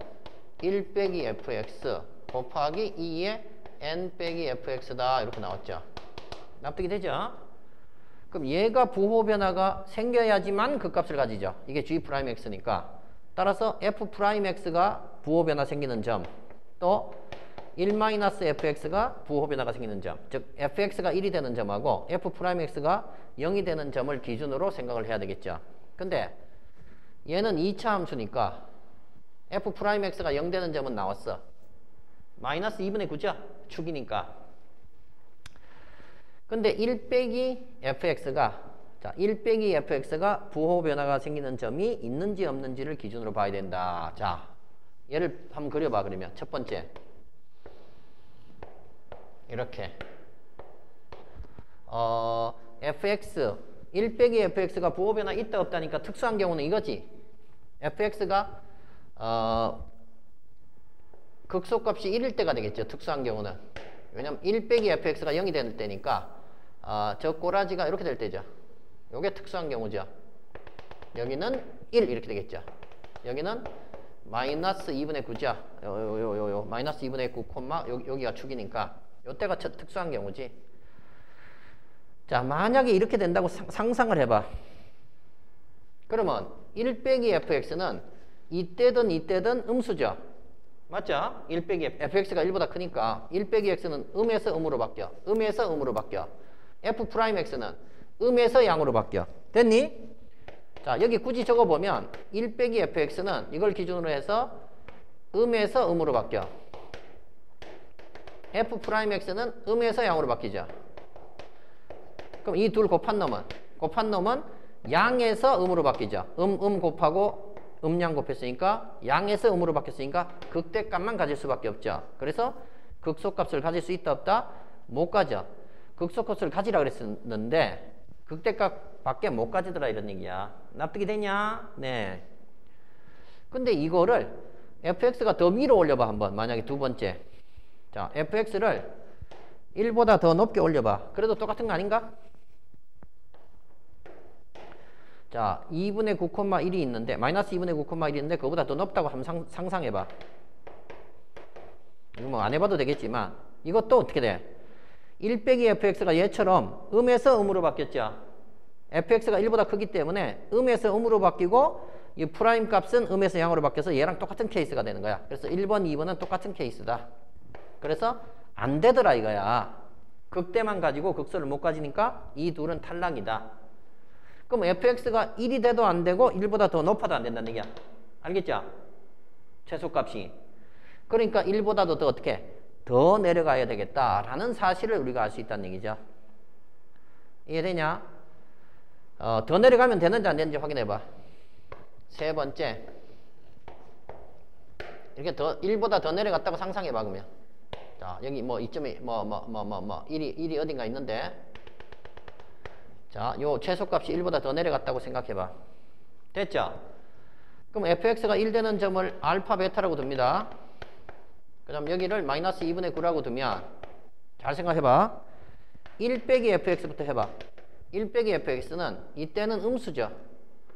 1 빼기 fx 곱하기 2의 n 빼기 fx다 이렇게 나왔죠. 납득이 되죠? 그럼 얘가 부호 변화가 생겨야지만 그 값을 가지죠. 이게 g'x니까. 따라서 f'x가 부호 변화 생기는 점, 또 1-fx가 부호 변화가 생기는 점, 즉 fx가 1이 되는 점하고 f'x가 0이 되는 점을 기준으로 생각을 해야 되겠죠. 근데 얘는 2차 함수니까 f'x가 0 되는 점은 나왔어. 마이너스 2분의 9죠? 축이니까. 근데 1 빼기 fx가 자, 1 빼기 fx가 부호 변화가 생기는 점이 있는지 없는지를 기준으로 봐야 된다. 자, 얘를 한번 그려봐. 그러면 첫 번째 이렇게 fx 1 빼기 fx가 부호 변화 있다 없다니까 특수한 경우는 이거지. fx가 극소값이 1일 때가 되겠죠. 특수한 경우는. 왜냐면 1 빼기 fx가 0이 될 때니까 저 꼬라지가 이렇게 될 때죠. 요게 특수한 경우죠. 여기는 1 이렇게 되겠죠. 여기는 마이너스 2분의 9죠. 요 마이너스 2분의 9 콤마 여기가 축이니까 요때가 특수한 경우지. 자, 만약에 이렇게 된다고 상상을 해봐. 그러면 1 빼기 fx는 이때든 음수죠. 맞죠? 1 빼기 fx가 1보다 크니까 1 빼기 x는 음에서 음으로 바뀌어. 음에서 음으로 바뀌어. f'x는 음에서 양으로 바뀌어. 됐니? 자, 여기 굳이 적어보면 1 빼기 fx는 이걸 기준으로 해서 음에서 음으로 바뀌어. f'x는 음에서 양으로 바뀌죠. 그럼 이 둘 곱한 놈은 양에서 음으로 바뀌죠. 곱하고 음양 곱했으니까 양에서 음으로 바뀌었으니까 극대값만 가질 수밖에 없죠. 그래서 극소값을 가질 수 있다 없다? 못 가져. 극소값을 가지라 그랬었는데 극대값 밖에 못 가지더라 이런 얘기야. 납득이 되냐? 네. 근데 이거를 fx가 더 위로 올려봐 한번. 만약에 두 번째. 자, fx를 1보다 더 높게 올려봐. 그래도 똑같은 거 아닌가? 자, 2분의 9,1이 있는데 마이너스 2분의 9,1이 있는데 그거보다 더 높다고 한번 상상해봐. 이거 뭐 안 해봐도 되겠지만 이것도 어떻게 돼? 1 빼기 fx가 얘처럼 음에서 음으로 바뀌었죠. fx가 1보다 크기 때문에 음에서 음으로 바뀌고 이 프라임 값은 음에서 양으로 바뀌어서 얘랑 똑같은 케이스가 되는 거야. 그래서 1번, 2번은 똑같은 케이스다. 그래서 안 되더라 이거야. 극대만 가지고 극소를 못 가지니까 이 둘은 탈락이다. 그럼 fx가 1이 돼도 안 되고 1보다 더 높아도 안 된다는 얘기야. 알겠죠? 최소값이. 그러니까 1보다도 더 어떻게? 더 내려가야 되겠다라는 사실을 우리가 알 수 있다는 얘기죠. 이해되냐? 더 내려가면 되는지 안 되는지 확인해봐. 세 번째. 이렇게 1보다 더 내려갔다고 상상해봐, 그러면. 자, 여기 뭐 이점이 1이 어딘가 있는데. 자, 요 최소값이 1보다 더 내려갔다고 생각해봐. 됐죠? 그럼 fx가 1 되는 점을 알파, 베타라고 둡니다. 그 다음 여기를 마이너스 2분의 9라고 두면 잘 생각해봐. 1 빼기 fx부터 해봐. 1 빼기 fx는 이때는 음수죠.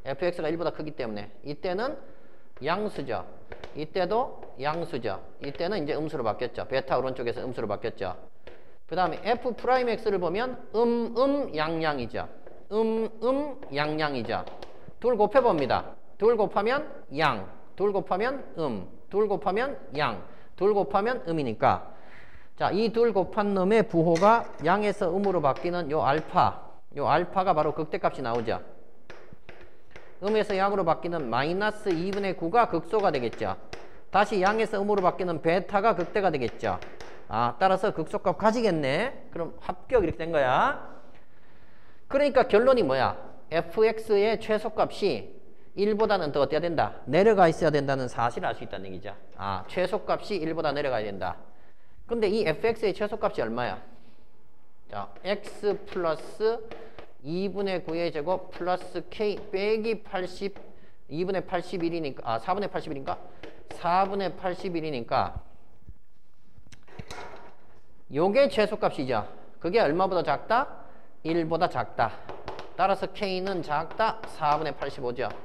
fx가 1보다 크기 때문에. 이때는 양수죠. 이때도 양수죠. 이때는 이제 음수로 바뀌었죠. 베타 오른쪽에서 음수로 바뀌었죠. 그 다음에 f'x를 보면 양양이죠. 양양이죠. 둘 곱해봅니다. 둘 곱하면 양, 둘 곱하면 둘 곱하면 양, 둘 곱하면 음이니까 자, 이 둘 곱한 놈의 부호가 양에서 음으로 바뀌는 요 알파가 바로 극대값이 나오죠. 음에서 양으로 바뀌는 마이너스 2분의 9가 극소가 되겠죠. 다시 양에서 음으로 바뀌는 베타가 극대가 되겠죠. 아, 따라서 극소값 가지겠네. 그럼 합격 이렇게 된 거야. 그러니까 결론이 뭐야? fx의 최소값이 1보다는 더 어때야 된다? 내려가 있어야 된다는 사실을 알 수 있다는 얘기죠. 아, 최소값이 1보다 내려가야 된다. 근데 이 fx의 최소값이 얼마야? 자, x 플러스 2분의 9의 제곱 플러스 k 빼기 80, 2분의 81이니까, 아, 4분의 81인가? 4분의 81이니까 요게 최소값이죠. 그게 얼마보다 작다? 1보다 작다. 따라서 k는 작다. 4분의 85죠.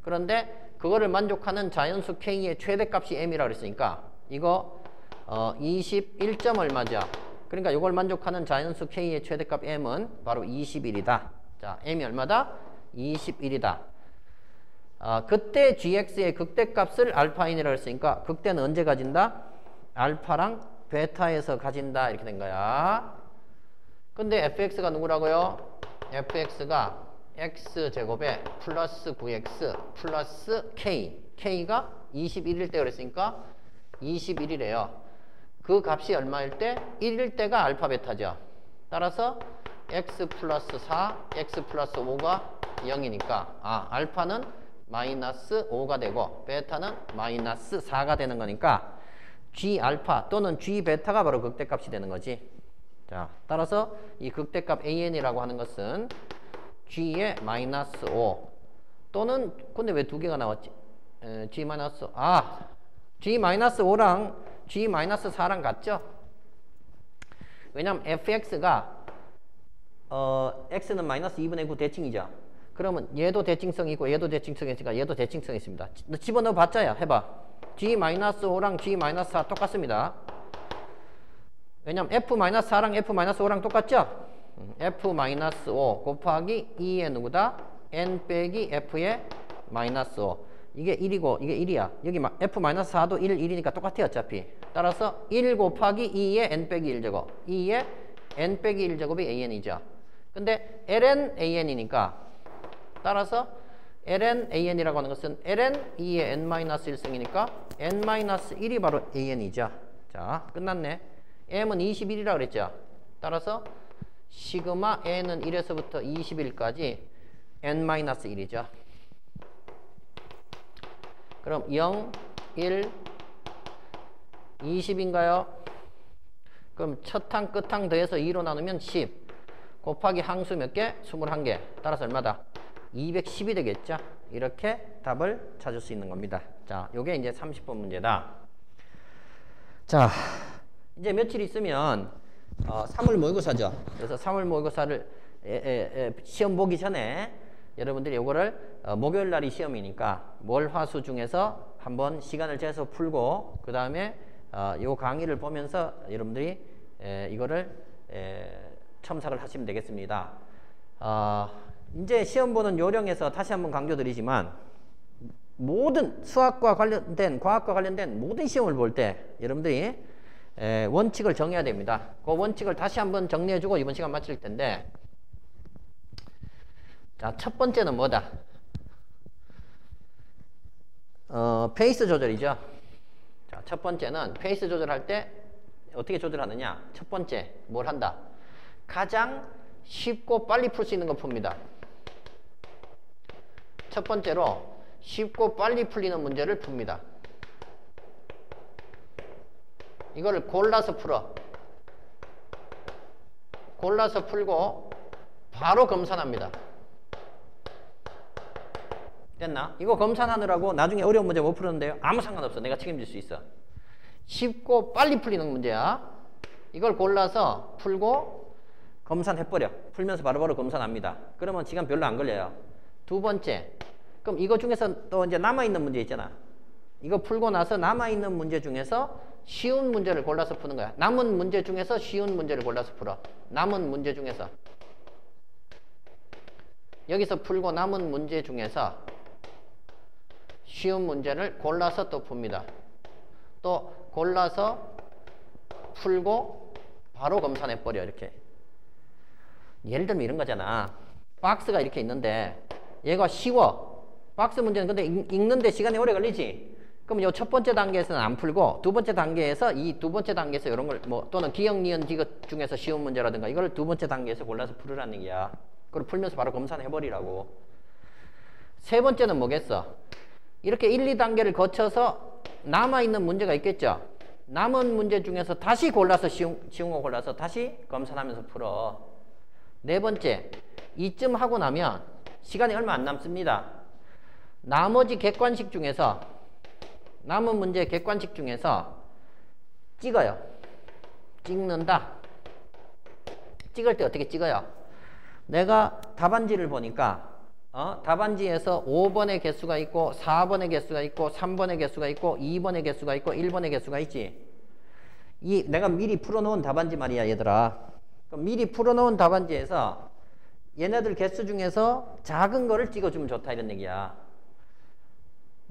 그런데 그거를 만족하는 자연수 k의 최대값이 m이라고 그랬으니까 이거 21점 얼마죠? 그러니까 이걸 만족하는 자연수 k의 최대값 m은 바로 21이다. 자, m이 얼마다? 21이다. 그때 gx의 극대값을 알파인이라고 했으니까 극대는 언제 가진다? 알파랑 베타에서 가진다. 이렇게 된 거야. 근데 fx가 누구라고요? fx가 x제곱에 플러스 9x 플러스 k. k가 21일 때 그랬으니까 21이래요. 그 값이 얼마일 때? 1일 때가 알파 베타죠. 따라서 x 플러스 4, x 플러스 5가 0이니까 알파는 마이너스 5가 되고 베타는 마이너스 4가 되는 거니까 g 알파 또는 g 베타가 바로 극대값이 되는 거지. 자, 따라서 이 극대값 an이라고 하는 것은 g의 마이너스 5 또는 근데 왜 두 개가 나왔지? g 마이너스 g 마이너스 5랑 g 마이너스 4랑 같죠? 왜냐면 fx가 x는 마이너스 2분의 9 대칭이죠. 그러면 얘도 대칭성이 있고 얘도 대칭성이 있으니까 얘도 대칭성이 있습니다. 집어넣어 봤자야. 해봐. g-5랑 g-4 똑같습니다. 왜냐면 f-4랑 f-5랑 똑같죠? f-5 곱하기 2의 누구다? n 빼기 f의 마이너스 5. 이게 1이고 이게 1이야. 여기 f-4도 1, 1이니까 똑같아요. 어차피. 따라서 1 곱하기 2의 n 빼기 1제곱. 2의 n 빼기 1제곱이 an이죠. 근데 ln an이니까 따라서 ln an이라고 하는 것은 ln 2의 n-1승이니까 n-1이 바로 an이죠. 자, 끝났네. m은 21이라고 그랬죠. 따라서 시그마 n은 1에서부터 21까지 n-1이죠. 그럼 0, 1, 20인가요? 그럼 첫 항, 끝 항 더해서 2로 나누면 10 곱하기 항수 몇 개? 21개. 따라서 얼마다? 210이 되겠죠? 이렇게 답을 찾을 수 있는 겁니다. 자, 요게 이제 30번 문제다. 자, 이제 며칠 있으면 3월 모의고사죠. 그래서 3월 모의고사를 시험 보기 전에 여러분들이 요거를 목요일 날이 시험이니까 월화수 중에서 한번 시간을 재서 풀고 그 다음에 요 강의를 보면서 여러분들이 이거를 첨삭을 하시면 되겠습니다. 이제 시험 보는 요령에서 다시 한번 강조드리지만 모든 수학과 관련된 과학과 관련된 모든 시험을 볼 때 여러분들이 원칙을 정해야 됩니다. 그 원칙을 다시 한번 정리해주고 이번 시간 마칠 텐데, 자, 첫 번째는 뭐다? 페이스 조절이죠. 자, 첫 번째는 페이스 조절할 때 어떻게 조절하느냐? 첫 번째 뭘 한다? 가장 쉽고 빨리 풀 수 있는 거 풉니다. 첫 번째로 쉽고 빨리 풀리는 문제를 풉니다. 이거를 골라서 풀어. 골라서 풀고 바로 검산합니다. 됐나? 이거 검산하느라고 나중에 어려운 문제 못 풀었는데요. 아무 상관없어. 내가 책임질 수 있어. 쉽고 빨리 풀리는 문제야. 이걸 골라서 풀고 검산해버려. 풀면서 바로바로 검산합니다. 그러면 시간 별로 안 걸려요. 두 번째, 그럼 이거 중에서 또 이제 남아있는 문제 있잖아. 이거 풀고 나서 남아있는 문제 중에서 쉬운 문제를 골라서 푸는 거야. 남은 문제 중에서 쉬운 문제를 골라서 풀어. 남은 문제 중에서. 여기서 풀고 남은 문제 중에서 쉬운 문제를 골라서 또 풉니다. 또 골라서 풀고 바로 검산해버려. 이렇게. 예를 들면 이런 거잖아. 박스가 이렇게 있는데 얘가 쉬워. 박스 문제는 근데 읽는데 시간이 오래 걸리지. 그럼 요 첫 번째 단계에서는 안 풀고 두 번째 단계에서 이 두 번째 단계에서 이런 걸 뭐 또는 기억, 니은, 디귿 중에서 쉬운 문제라든가 이걸 두 번째 단계에서 골라서 풀으라는 얘기야. 그걸 풀면서 바로 검산해버리라고. 세 번째는 뭐겠어? 이렇게 1, 2단계를 거쳐서 남아있는 문제가 있겠죠? 남은 문제 중에서 다시 골라서 쉬운 거 골라서 다시 검산하면서 풀어. 네 번째, 이쯤 하고 나면 시간이 얼마 안 남습니다. 나머지 객관식 중에서 남은 문제 객관식 중에서 찍어요. 찍는다. 찍을 때 어떻게 찍어요? 내가 답안지를 보니까 답안지에서 5번의 개수가 있고 4번의 개수가 있고 3번의 개수가 있고 2번의 개수가 있고 1번의 개수가 있지. 이 내가 미리 풀어놓은 답안지 말이야 얘들아. 그럼 미리 풀어놓은 답안지에서 얘네들 개수 중에서 작은 거를 찍어주면 좋다 이런 얘기야.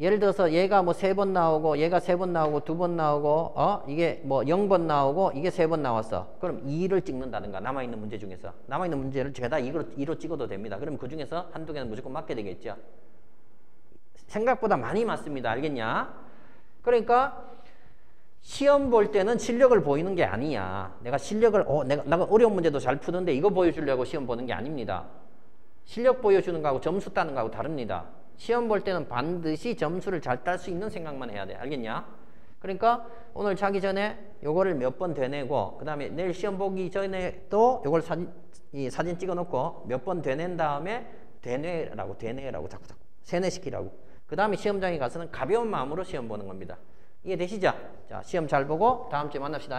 예를 들어서 얘가 뭐 3번 나오고 얘가 3번 나오고 2번 나오고 이게 뭐 0번 나오고 이게 3번 나왔어. 그럼 2를 찍는다든가 남아있는 문제 중에서 남아있는 문제를 죄다 2로 찍어도 됩니다. 그럼 그 중에서 한두 개는 무조건 맞게 되겠죠. 생각보다 많이 맞습니다. 알겠냐? 그러니까 시험 볼 때는 실력을 보이는 게 아니야. 내가 실력을 내가 어려운 문제도 잘 푸는데 이거 보여주려고 시험 보는 게 아닙니다. 실력 보여주는 거하고 점수 따는 거하고 다릅니다. 시험 볼 때는 반드시 점수를 잘 딸 수 있는 생각만 해야 돼. 알겠냐? 그러니까 오늘 자기 전에 요거를 몇 번 되내고 그 다음에 내일 시험 보기 전에 또 요걸 사진 찍어 놓고 몇 번 되낸 다음에 되뇌라고 자꾸 세뇌시키라고. 그 다음에 시험장에 가서는 가벼운 마음으로 시험 보는 겁니다. 이해되시죠? 자, 시험 잘 보고 다음 주에 만납시다.